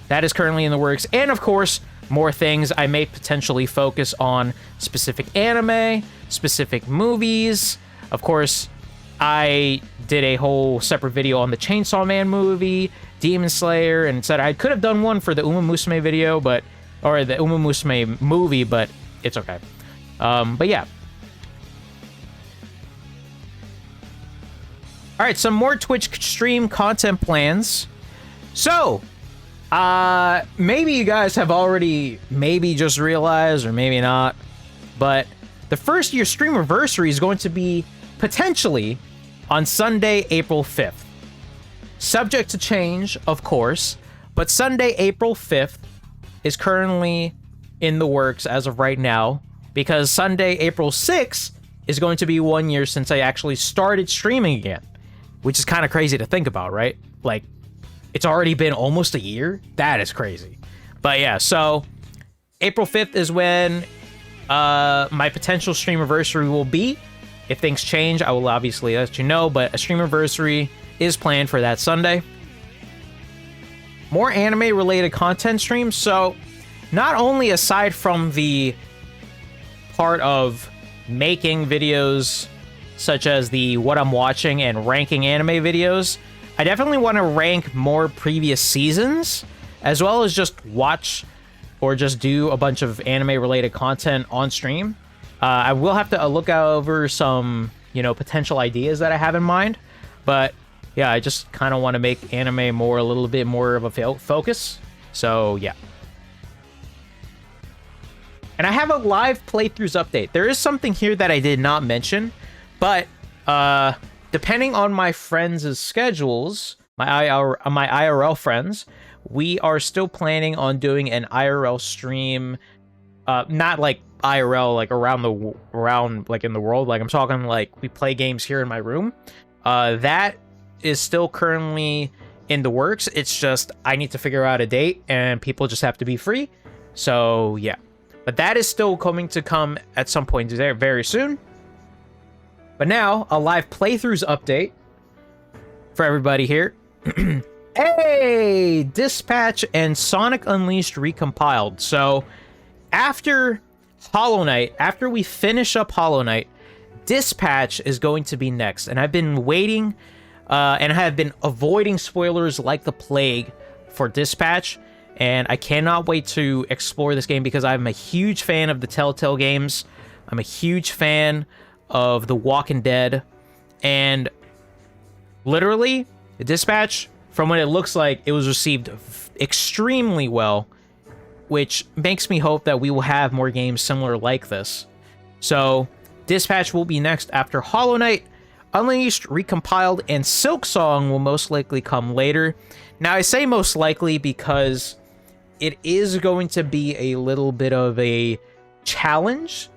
that is currently in the works. And of course, more things. I may potentially focus on specific anime, specific movies. Of course, I did a whole separate video on the Chainsaw Man movie, Demon Slayer, and said I could have done one for the Uma Musume video, or the Uma Musume movie, but it's okay. But yeah. All right, some more Twitch stream content plans. So, maybe you guys have already maybe just realized, or maybe not, but the first year streamiversary is going to be potentially on Sunday, April 5th. Subject to change, of course, but Sunday, April 5th is currently in the works as of right now, because Sunday, April 6th is going to be 1 year since I actually started streaming again, which is kind of crazy to think about, right? Like, it's already been almost a year? That is crazy. But yeah, so April 5th is when my potential streamiversary will be. If things change, I will obviously let you know, but a streamiversary is planned for that Sunday. More anime-related content streams. So, not only aside from the part of making videos such as the what I'm watching and ranking anime videos, I definitely want to rank more previous seasons, as well as just watch or just do a bunch of anime-related content on stream. I will have to look over some, potential ideas that I have in mind, but yeah, I just kind of want to make anime a little bit more of a focus. So yeah. And I have a live playthroughs update. There is something here that I did not mention, but depending on my friends' schedules, my IRL friends, we are still planning on doing an IRL stream, not like IRL, like around like in the world. Like, I'm talking like we play games here in my room. That is still currently in the works. It's just I need to figure out a date, and people just have to be free. So yeah, but that is still coming at some point there very soon. But now a live playthroughs update for everybody here. Hey, Dispatch and Sonic Unleashed recompiled. So after Hollow Knight, after we finish up Hollow Knight, Dispatch is going to be next. And I've been waiting and have been avoiding spoilers like the plague for Dispatch. And I cannot wait to explore this game because I'm a huge fan of the Telltale games. I'm a huge fan of The Walking Dead. And literally, the Dispatch, from what it looks like, it was received extremely well, which makes me hope that we will have more games similar like this. So, Dispatch will be next after Hollow Knight. Unleashed, Recompiled, and Silksong will most likely come later. Now, I say most likely because it is going to be a little bit of a challenge,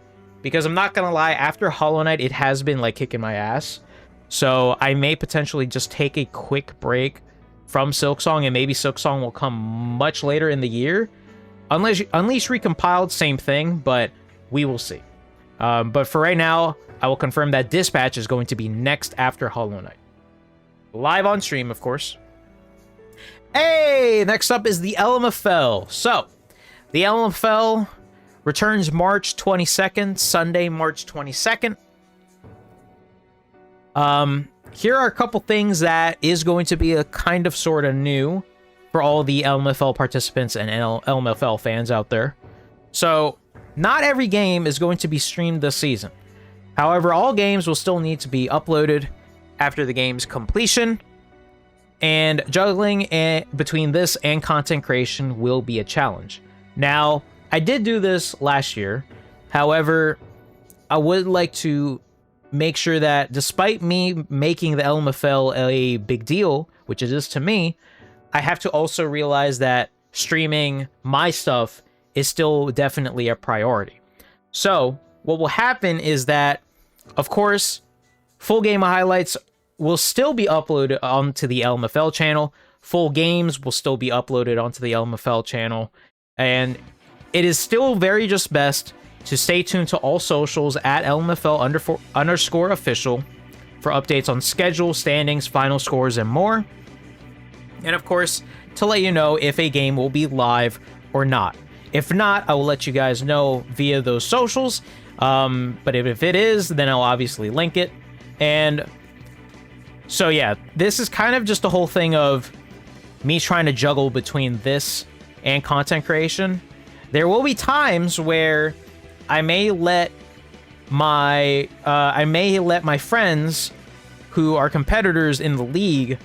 because I'm not gonna lie, after Hollow Knight, it has been like kicking my ass. So I may potentially just take a quick break from Silksong, and maybe Silksong will come much later in the year. Unleashed Recompiled, same thing, but we will see. But for right now, I will confirm that Dispatch is going to be next after Hollow Knight. Live on stream, of course. Hey, next up is the LMFL. So, the LMFL returns March 22nd, Sunday, March 22nd. Here are a couple things that is going to be a kind of sort of new for all the LMFL participants and LMFL fans out there. So, not every game is going to be streamed this season. However, all games will still need to be uploaded after the game's completion, and juggling between this and content creation will be a challenge. Now, I did do this last year. However, I would like to make sure that despite me making the LMFL a big deal, which it is to me, I have to also realize that streaming my stuff is still definitely a priority. So what will happen is that, of course, full game highlights will still be uploaded onto the LMFL channel. Full games will still be uploaded onto the LMFL channel. And it is still very just best to stay tuned to all socials at LMFL_official for updates on schedule, standings, final scores, and more. And of course, to let you know if a game will be live or not. If not, I will let you guys know via those socials. But if it is, then I'll obviously link it. And so yeah, this is kind of just the whole thing of me trying to juggle between this and content creation. There will be times where I may let my friends who are competitors in the league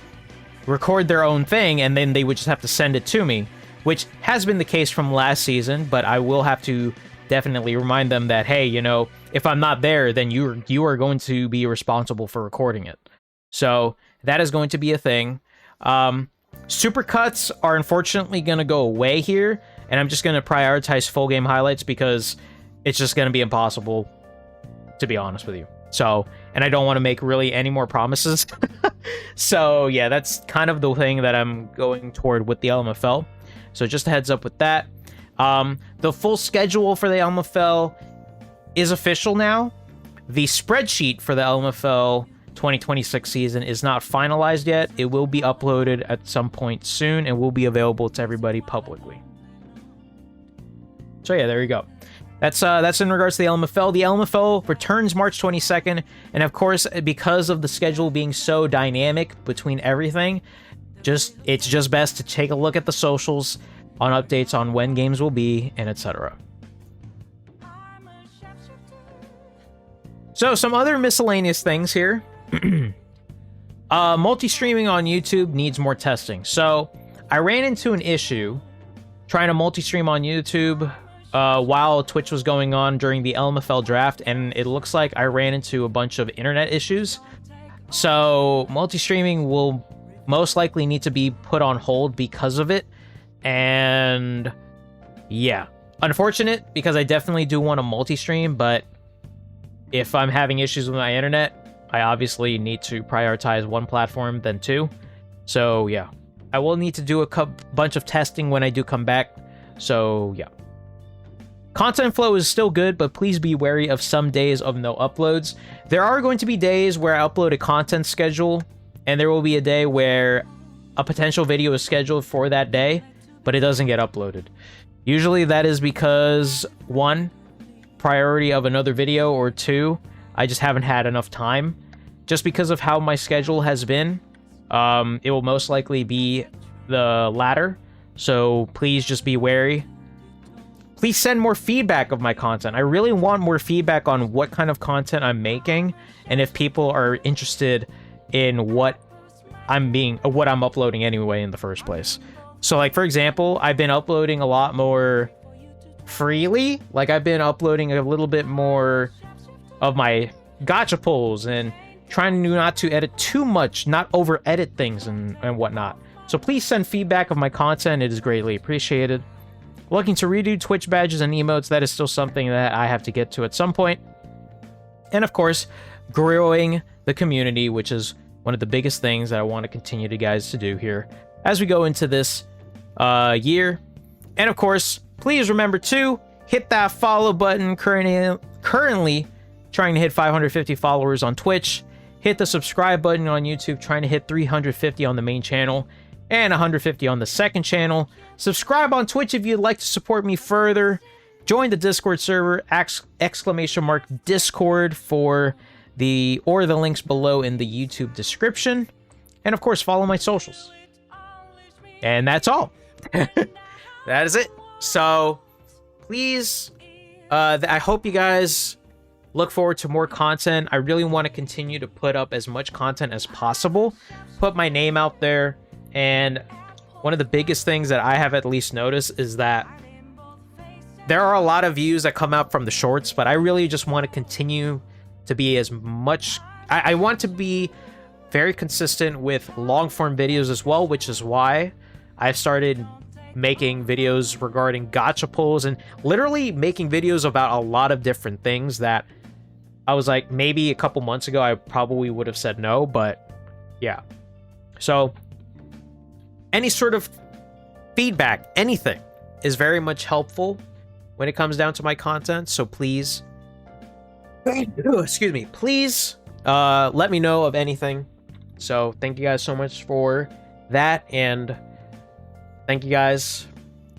record their own thing, and then they would just have to send it to me, which has been the case from last season. But I will have to definitely remind them that, hey, you know, if I'm not there, then you are going to be responsible for recording it. So that is going to be a thing. Supercuts are unfortunately going to go away here, and I'm just going to prioritize full game highlights because it's just going to be impossible, to be honest with you. So, and I don't want to make really any more promises. So yeah, that's kind of the thing that I'm going toward with the LMFL. So just a heads up with that. The full schedule for the LMFL is official now. The spreadsheet for the LMFL 2026 season is not finalized yet. It will be uploaded at some point soon and will be available to everybody publicly. So yeah, there you go. That's in regards to the LMFL. The LMFL returns March 22nd, and of course, because of the schedule being so dynamic between everything, it's just best to take a look at the socials on updates on when games will be and etc. So some other miscellaneous things here. Multi-streaming on YouTube needs more testing. So I ran into an issue trying to multi-stream on YouTube while Twitch was going on during the LMFL draft, and it looks like I ran into a bunch of internet issues. So multi-streaming will most likely need to be put on hold because of it. And yeah, unfortunate, because I definitely do want to multi-stream, but if I'm having issues with my internet, I obviously need to prioritize one platform than two. So yeah, I will need to do a bunch of testing when I do come back. So yeah. Content flow is still good, but please be wary of some days of no uploads. There are going to be days where I upload a content schedule, and there will be a day where a potential video is scheduled for that day, but it doesn't get uploaded. Usually that is because, one, priority of another video, or two, I just haven't had enough time. Just because of how my schedule has been, it will most likely be the latter. So please just be wary. Please send more feedback of my content. I really want more feedback on what kind of content I'm making, and if people are interested in what I'm uploading anyway in the first place. So like, for example, I've been uploading a lot more freely. Like, I've been uploading a little bit more of my gacha pulls and trying not to edit too much, not over edit things and whatnot. So please send feedback of my content. It is greatly appreciated. Looking to redo Twitch badges and emotes. That is still something that I have to get to at some point. And of course, growing the community, which is one of the biggest things that I want to continue to guys to do here as we go into this year. And of course, please remember to hit that follow button. Currently trying to hit 550 followers on Twitch. Hit the subscribe button on YouTube, trying to hit 350 on the main channel and 150 on the second channel. Subscribe on Twitch if you'd like to support me further. Join the Discord server, !Discord for the links below in the YouTube description. And of course, follow my socials. And that's all. That is it. So please, I hope you guys look forward to more content. I really want to continue to put up as much content as possible, put my name out there. And one of the biggest things that I have at least noticed is that there are a lot of views that come out from the shorts, but I really just want to continue to be as much... I want to be very consistent with long-form videos as well, which is why I've started making videos regarding gacha pulls and literally making videos about a lot of different things that I was like, maybe a couple months ago I probably would have said no, but yeah. So any sort of feedback, anything, is very much helpful when it comes down to my content. So please, excuse me, please let me know of anything. So thank you guys so much for that, and thank you guys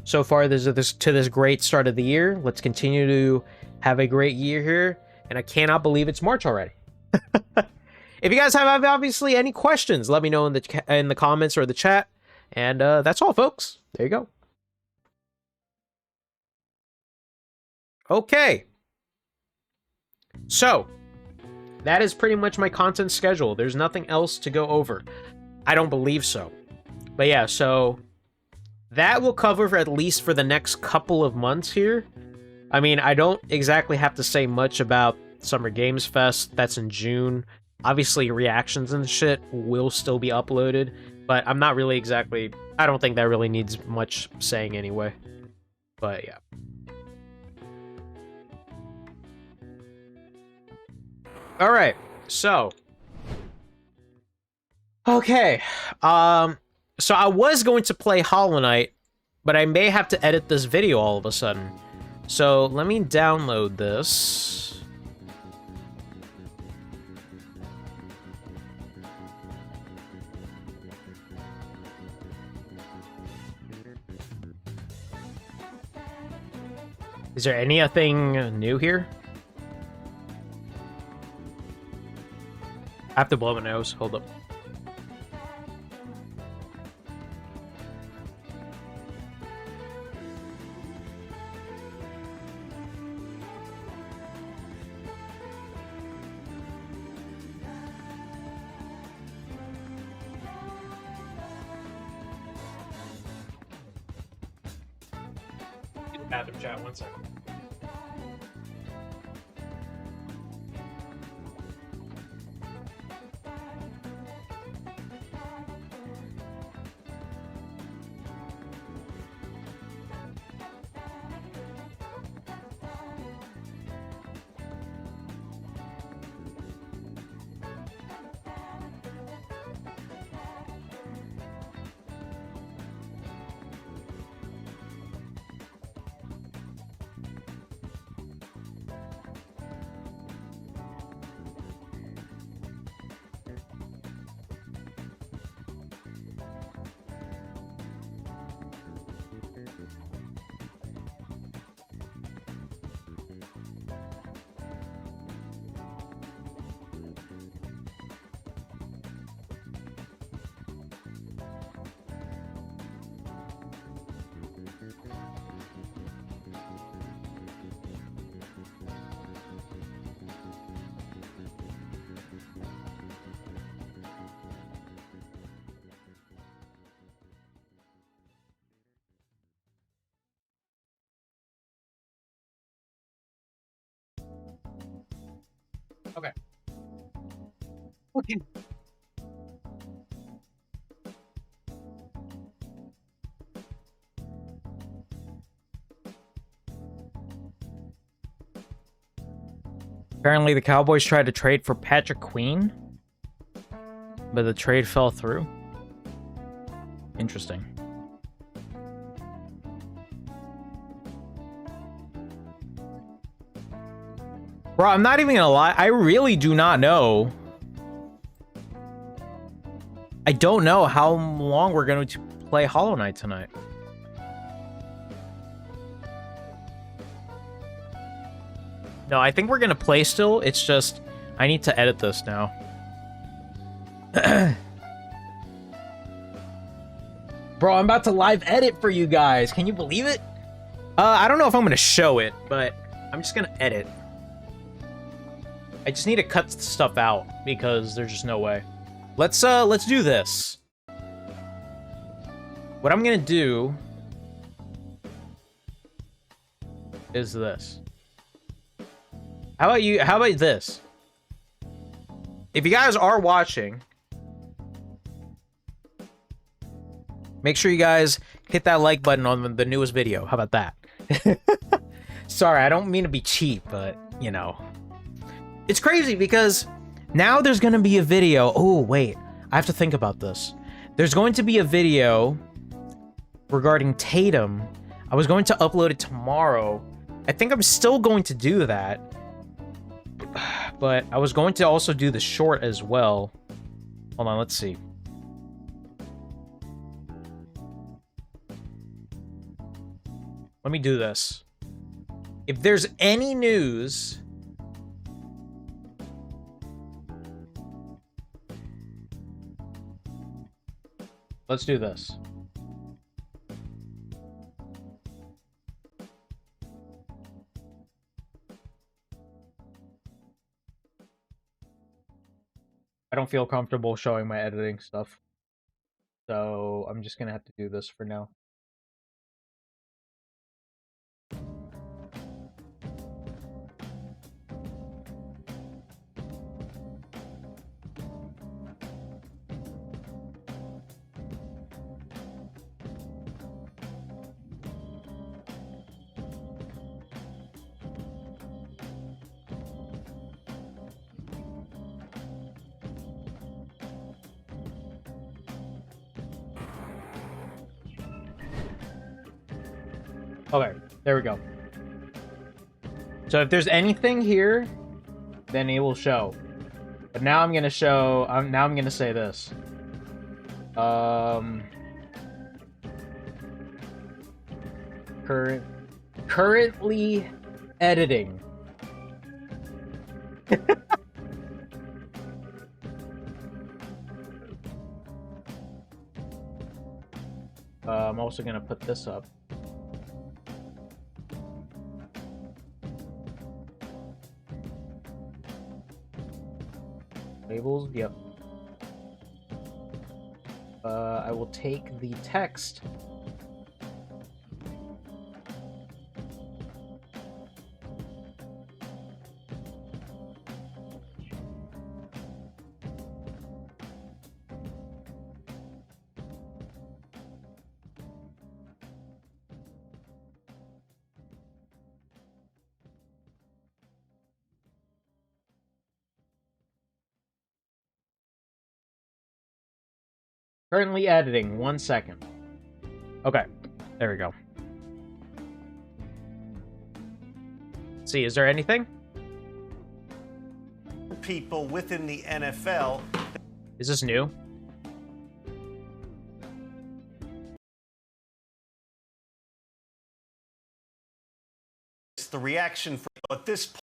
so far to this great start of the year. Let's continue to have a great year here, and I cannot believe it's March already. If you guys have obviously any questions, let me know in the comments or the chat. And that's all, folks. There you go. Okay. So, that is pretty much my content schedule. There's nothing else to go over. I don't believe so. But yeah, so that will cover for at least for the next couple of months here. I mean, I don't exactly have to say much about Summer Games Fest. That's in June. Obviously, reactions and shit will still be uploaded, but I'm not really exactly... I don't think that really needs much saying anyway. But yeah. Alright, so... Okay, so I was going to play Hollow Knight, but I may have to edit this video all of a sudden. So, let me download this. Is there anything new here? I have to blow my nose. Hold up. Bathroom chat, 1 second. Okay. Okay. Apparently the Cowboys tried to trade for Patrick Queen, but the trade fell through. Interesting. Bro, I'm not even gonna lie. I really do not know. I don't know how long we're going to play Hollow Knight tonight. No, I think we're gonna play still. It's just, I need to edit this now. Bro, I'm about to live edit for you guys. Can you believe it? I don't know if I'm gonna show it, but I'm just gonna edit. I just need to cut stuff out because there's just no way. Let's do this. What I'm gonna do is this. How about you? How about this? if you guys are watching, make sure you guys hit that like button on the newest video. How about that? Sorry, I don't mean to be cheap, but, you know. It's crazy because now there's going to be a video. Oh, wait. I have to think about this. There's going to be a video regarding Tatum. I was going to upload it tomorrow. I think I'm still going to do that. But I was going to also do the short as well. Hold on, let's see. Let me do this. If there's any news... Let's do this. I don't feel comfortable showing my editing stuff. So I'm just gonna have to do this for now. Okay, there we go. So if there's anything here, then it will show. But now I'm gonna show. Now I'm gonna say this. Currently editing. I'm also gonna put this up. Labels, yep. I will take the text. Currently editing, 1 second. Okay, there we go. Let's see, is there anything? People within the NFL. Is this new? It's the reaction for at this point,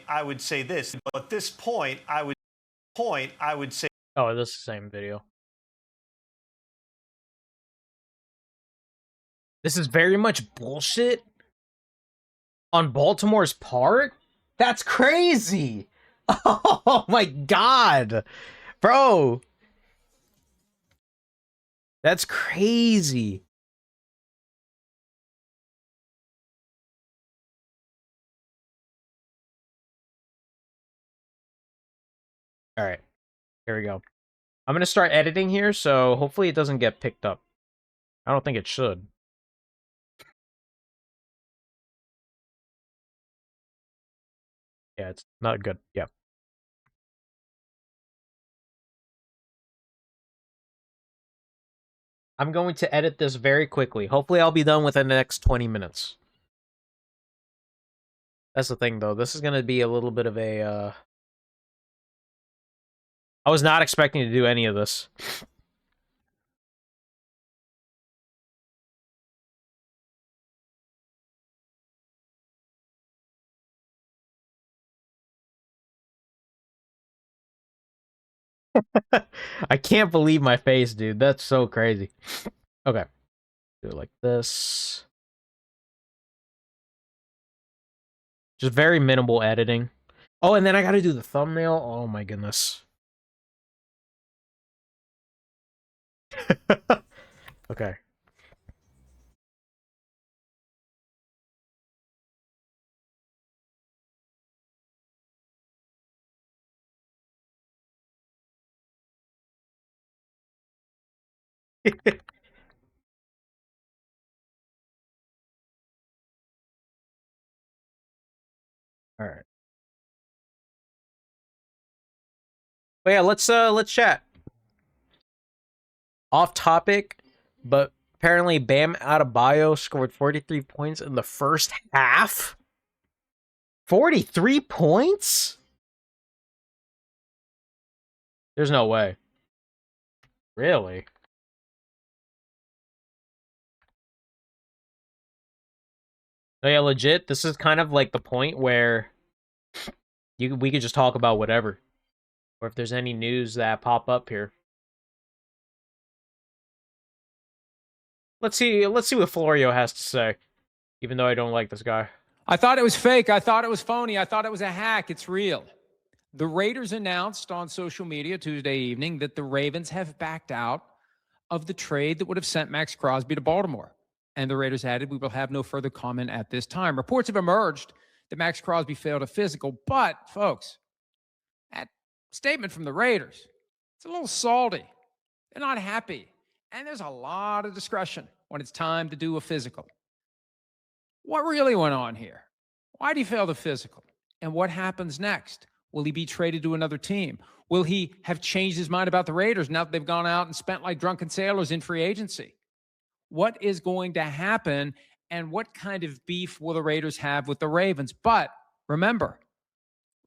I would say this. At this point, I would say. Oh, this is the same video. This is very much bullshit on Baltimore's part? That's crazy! Oh my god! Bro! That's crazy. Alright, here we go. I'm gonna start editing here, so hopefully it doesn't get picked up. I don't think it should. Yeah, it's not good. Yeah. I'm going to edit this very quickly. Hopefully I'll be done within the next 20 minutes. That's the thing, though. This is going to be a little bit of a, I was not expecting to do any of this. I can't believe my face, dude. That's so crazy. Okay. Do it like this. Just very minimal editing. Oh, and then I gotta do the thumbnail. Oh my goodness. Okay. All right. But yeah, let's chat. Off topic, but apparently Bam Adebayo scored 43 points in the first half. 43 points? There's no way. Really? Oh yeah, legit. This is kind of like the point where we could just talk about whatever, or if there's any news that pop up here. Let's see what Florio has to say. Even though I don't like this guy. I thought it was fake. I thought it was phony. I thought it was a hack. It's real. The Raiders announced on social media Tuesday evening that the Ravens have backed out of the trade that would have sent Maxx Crosby to Baltimore. And the Raiders added, we will have no further comment at this time. Reports have emerged that Maxx Crosby failed a physical, but, folks, that statement from the Raiders, it's a little salty. They're not happy. And there's a lot of discretion when it's time to do a physical. What really went on here? Why did he fail the physical? And what happens next? Will he be traded to another team? Will he have changed his mind about the Raiders now that they've gone out and spent like drunken sailors in free agency? What is going to happen, and what kind of beef will the Raiders have with the Ravens? But remember,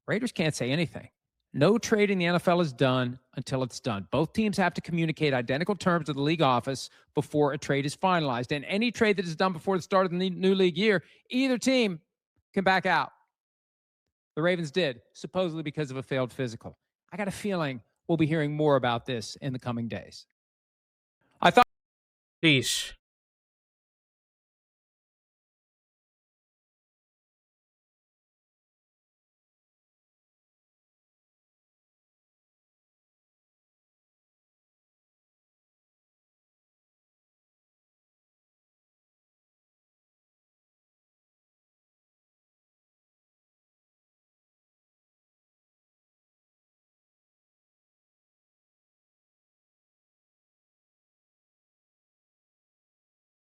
Raiders can't say anything. No trade in the NFL is done until it's done. Both teams have to communicate identical terms to the league office before a trade is finalized. And any trade that is done before the start of the new league year, either team can back out. The Ravens did, supposedly because of a failed physical. I got a feeling we'll be hearing more about this in the coming days. I thought. Sheesh.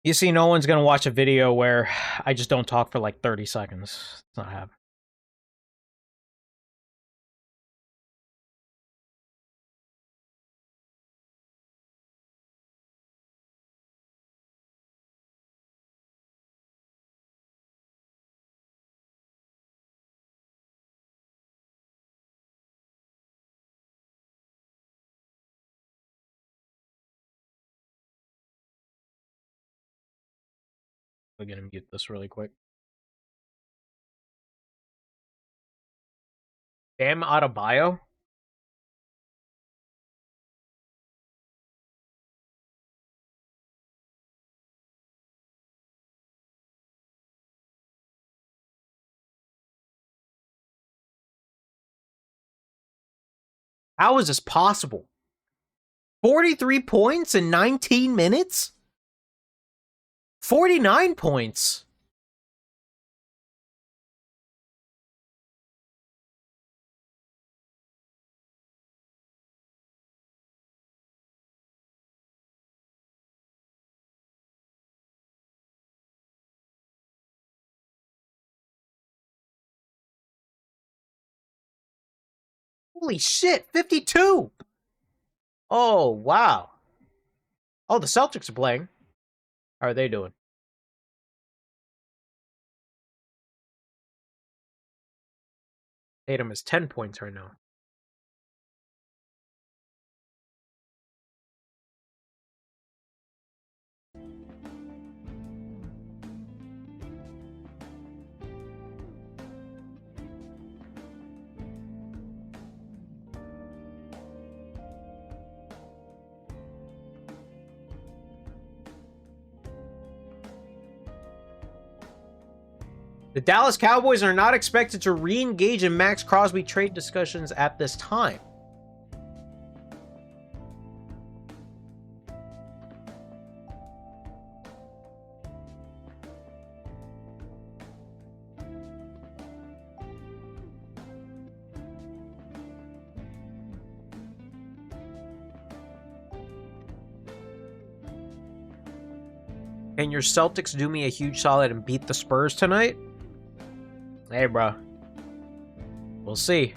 You see, no one's gonna watch a video where I just don't talk for like 30 seconds. It's not happening. I'm gonna mute this really quick. Bam Adebayo? How is this possible? 43 points in 19 minutes? 49 points. Holy shit, 52. Oh, wow. Oh, the Celtics are playing. How are they doing? Tatum is 10 points right now. The Dallas Cowboys are not expected to re-engage in Maxx Crosby trade discussions at this time. Can your Celtics do me a huge solid and beat the Spurs tonight? Hey, bro. We'll see.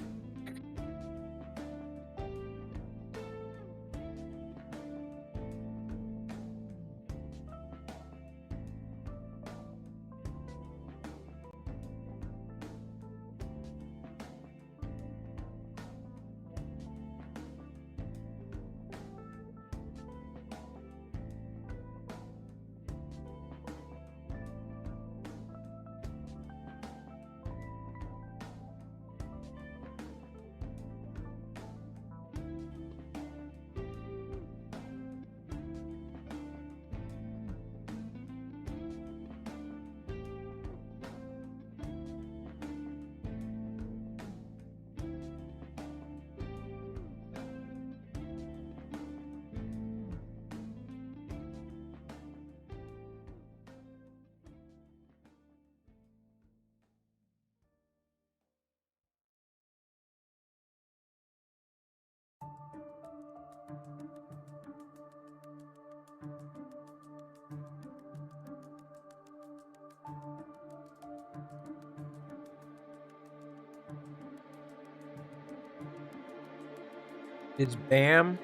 Is Bam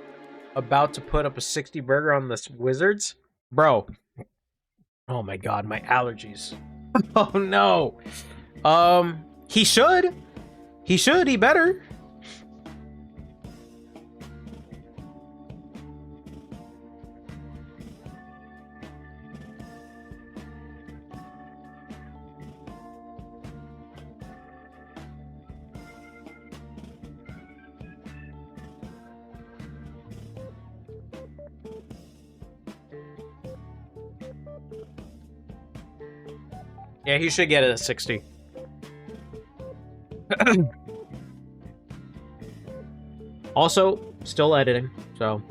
about to put up a 60 burger on the Wizards? Bro. Oh my god, my allergies. Oh no. He should. He better. Yeah, he should get it at 60. Also, still editing, so.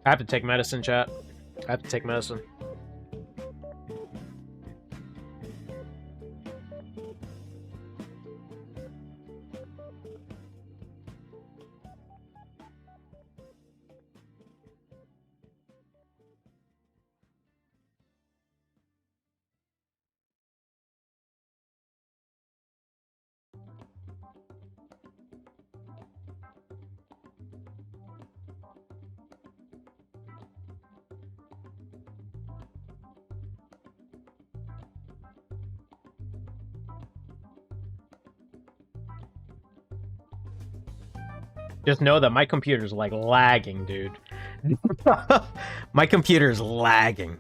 I have to take medicine, chat. I have to take medicine. Just know that my computer's like lagging, dude. My computer's lagging.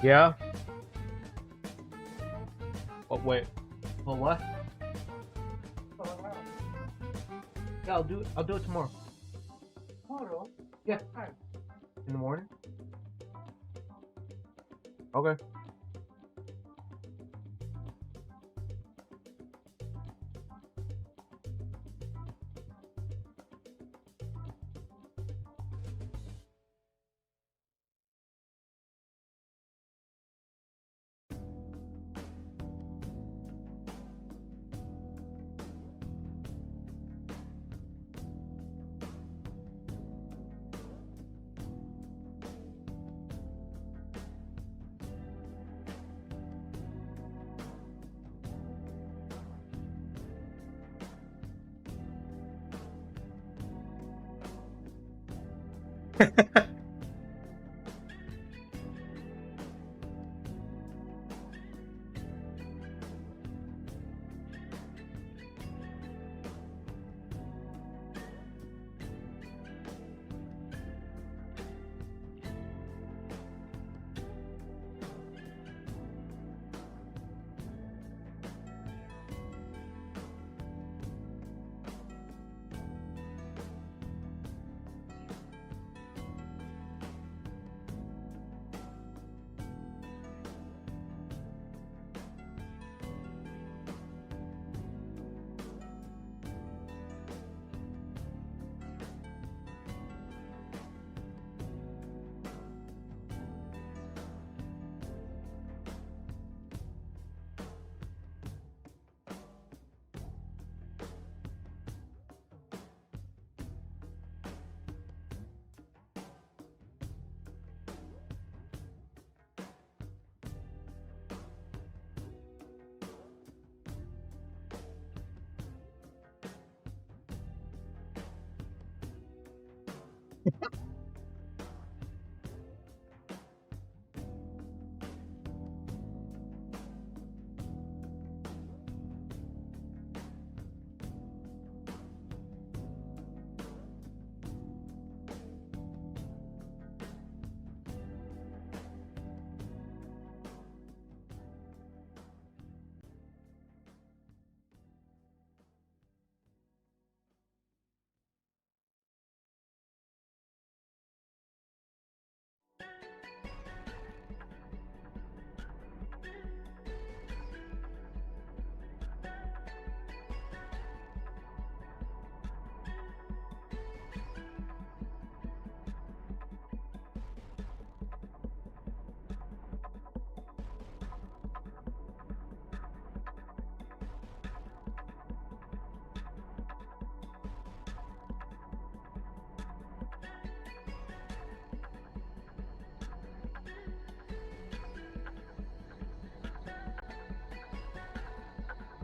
Yeah. Oh wait. Oh what? Yeah, I'll do it. I'll do it tomorrow. Tomorrow? Yeah. In the morning. Okay.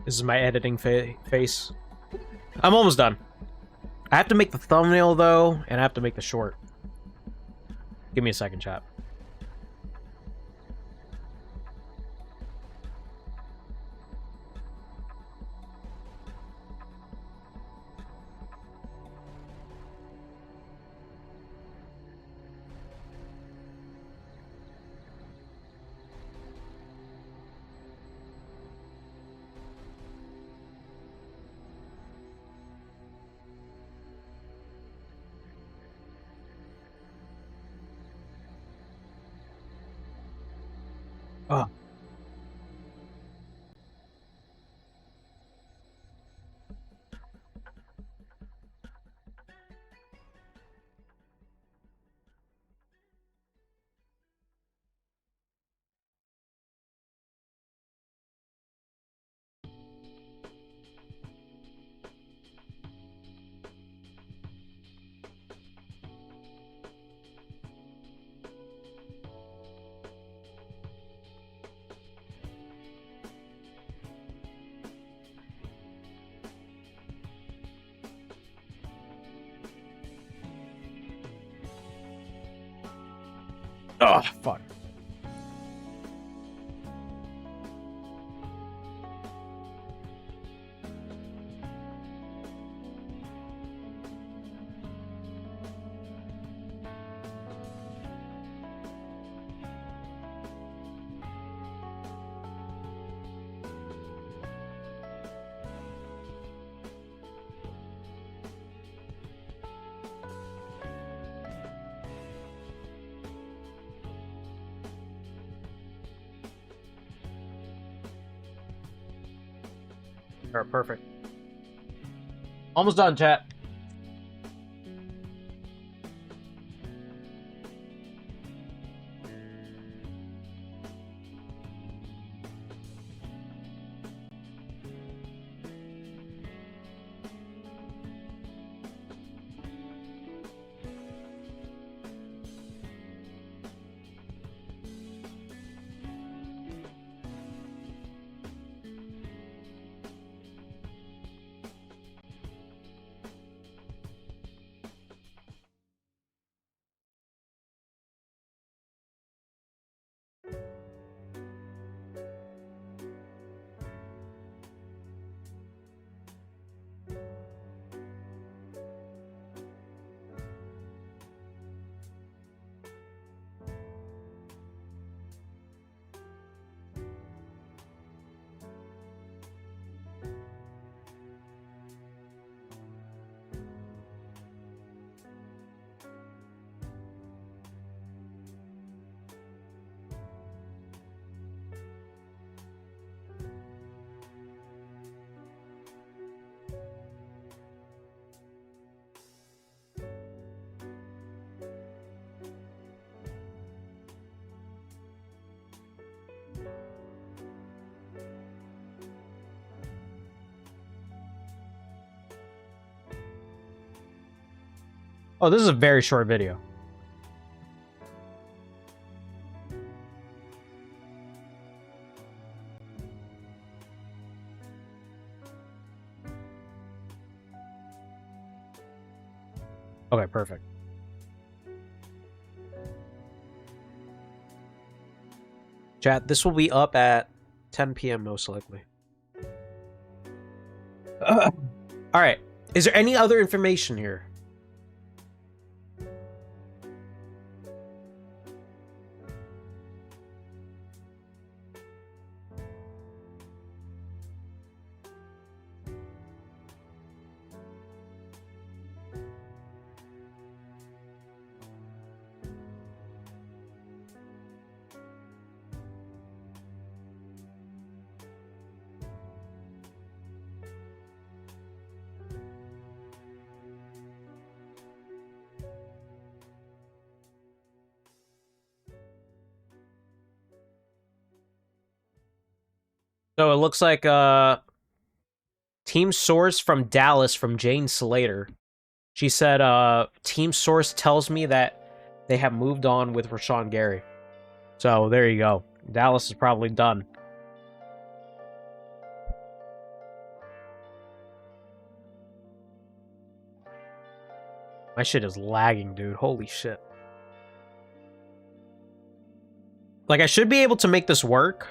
This is my editing face. I'm almost done. I have to make the thumbnail, though, and I have to make the short. Give me a second, chat. Oh. Oh, fuck. All right, perfect. Almost done, chat. Oh, this is a very short video. Okay, perfect. Chat, this will be up at 10 p.m. most likely. All right. Is there any other information here? So it looks like team source from Dallas from Jane Slater. She said team source tells me that they have moved on with Rashawn Gary. So there you go. Dallas is probably done. My shit is lagging, dude. Holy shit. Like, I should be able to make this work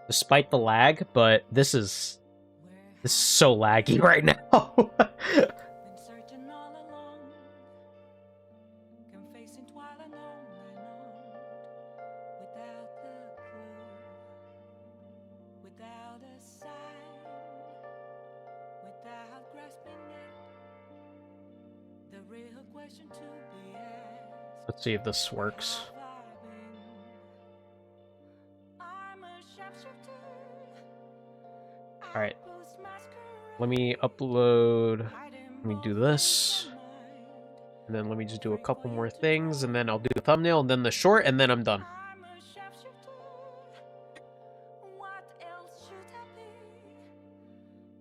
despite the lag, but this is so laggy right now. Let's see if this works. All right. Let me upload. Let me do this. And then let me just do a couple more things, and then I'll do the thumbnail, and then the short, and then I'm done.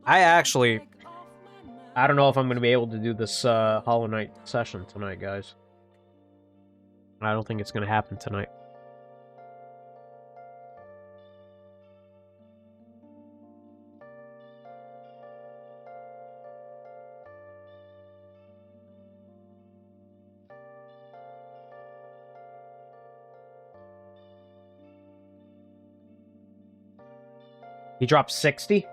I don't know if I'm going to be able to do this Hollow Knight session tonight, guys. I don't think it's going to happen tonight. He dropped 60?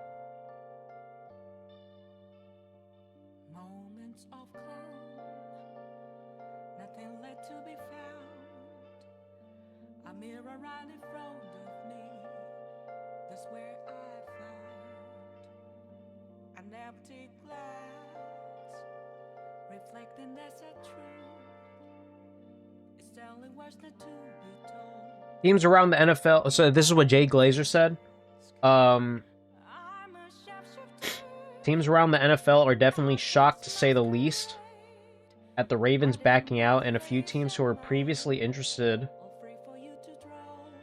Teams around the NFL. So this is what Jay Glazer said. Teams around the NFL are definitely shocked, to say the least, at the Ravens backing out, and a few teams who were previously interested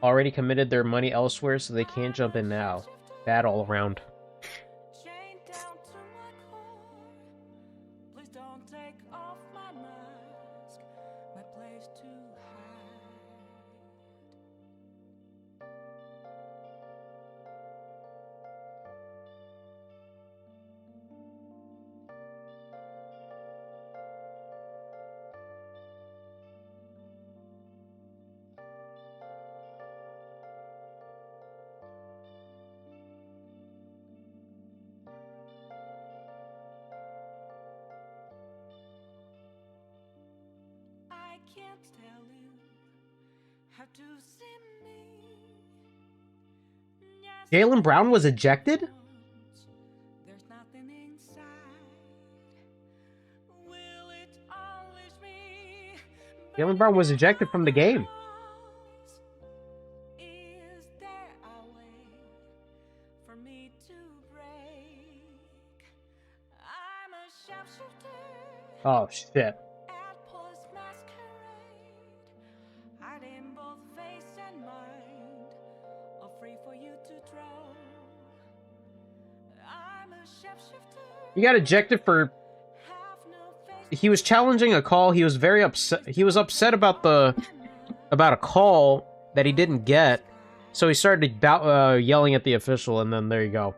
already committed their money elsewhere, so they can't jump in now. Bad all around. Jaylen Brown was ejected? Jaylen Brown was ejected from the game. Oh, shit. He got ejected for... He was challenging a call. He was very upset. He was upset about a call that he didn't get. So he started yelling at the official, and then there you go.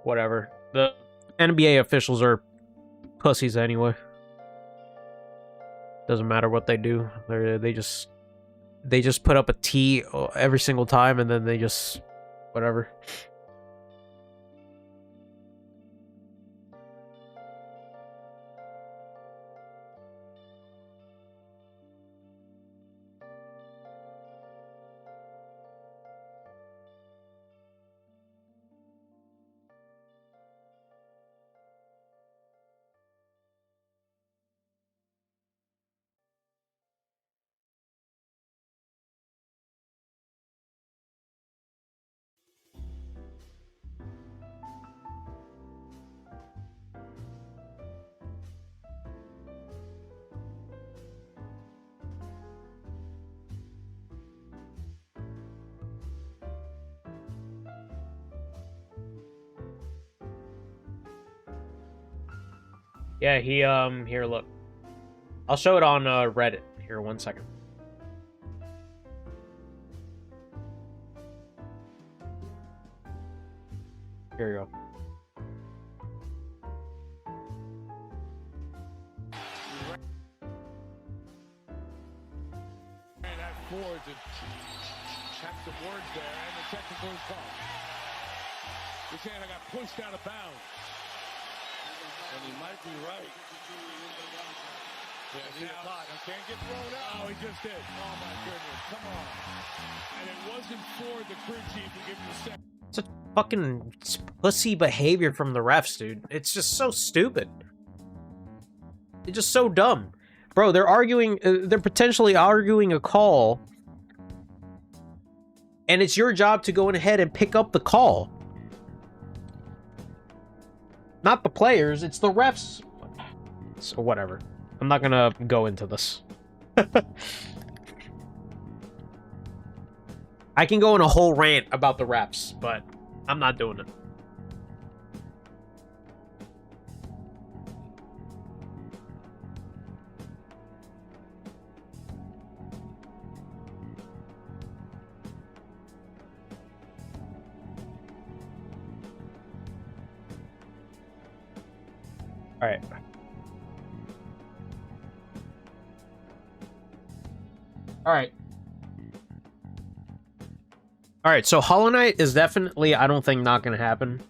Whatever. The NBA officials are pussies anyway. Doesn't matter what they do. They just put up a T every single time, and then they just... whatever. Yeah, he, here, look. I'll show it on, Reddit. Here, 1 second. Here you go. That forward to have some words there, and the technical is called. Luciano got pushed out of bounds. And he might be right. Yeah, now, can't get thrown out. Oh, he just did. Oh, my goodness. Come on. And it wasn't for the crew chief to give him the second. Such fucking pussy behavior from the refs, dude. It's just so stupid. It's just so dumb. Bro, they're arguing, they're potentially arguing a call. And it's your job to go ahead and pick up the call. Not the players, it's the refs. So whatever. I'm not gonna go into this. I can go on a whole rant about the refs, but I'm not doing it. All right. All right, so Hollow Knight is definitely, I don't think, not going to happen.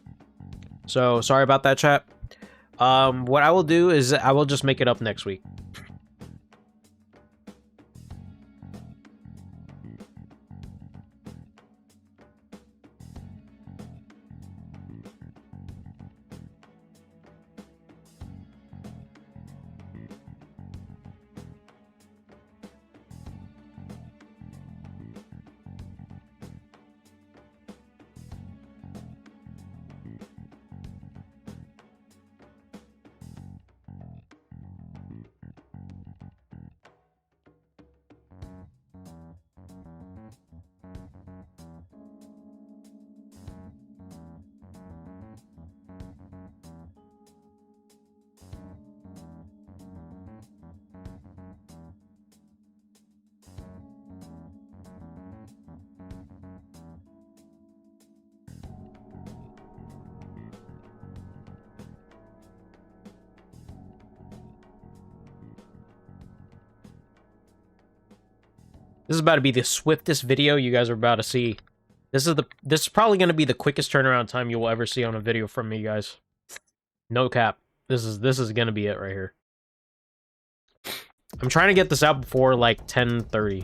So, sorry about that, chat. What I will do is I will just make it up next week. This is about to be the swiftest video you guys are about to see. This is probably going to be the quickest turnaround time you will ever see on a video from me, guys. No cap. This is going to be it right here. I'm trying to get this out before like 10:30.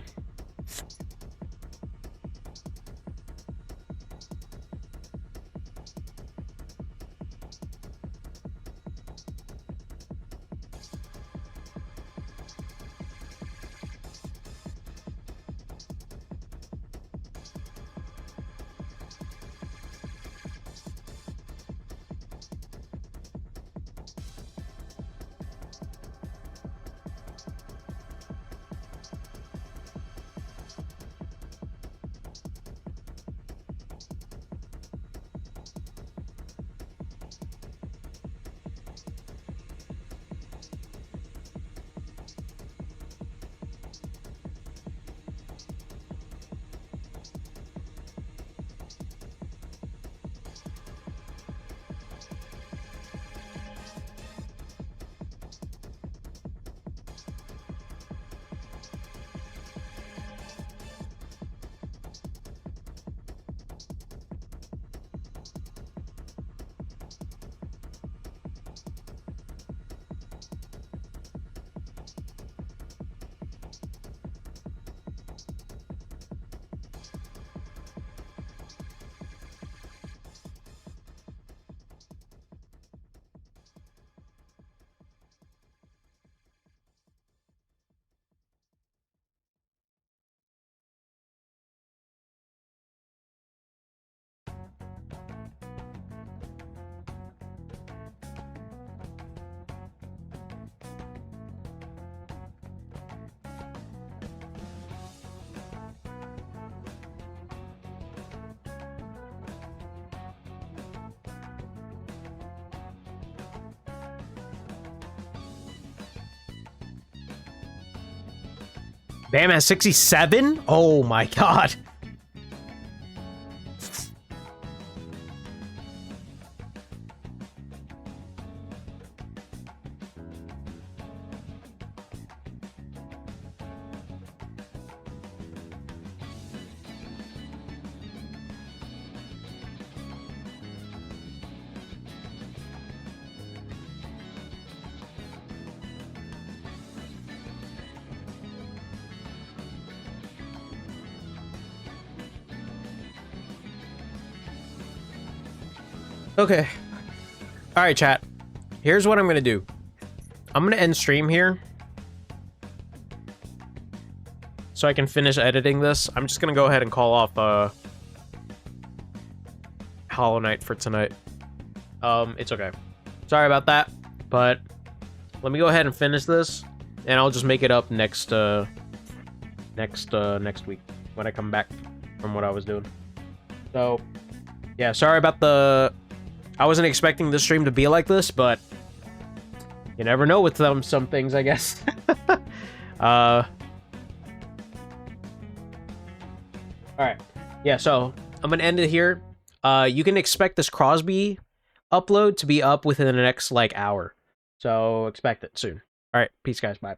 Bam has 67? Oh my god. Okay. Alright, chat. Here's what I'm gonna do. I'm gonna end stream here. So I can finish editing this. I'm just gonna go ahead and call off Hollow Knight for tonight. It's okay. Sorry about that, but let me go ahead and finish this, and I'll just make it up next week when I come back from what I was doing. So, yeah, sorry about the... I wasn't expecting this stream to be like this, but you never know with some things, I guess. Alright. Yeah, so I'm gonna end it here. You can expect this Crosby upload to be up within the next, like, hour. So expect it soon. Alright, peace, guys. Bye.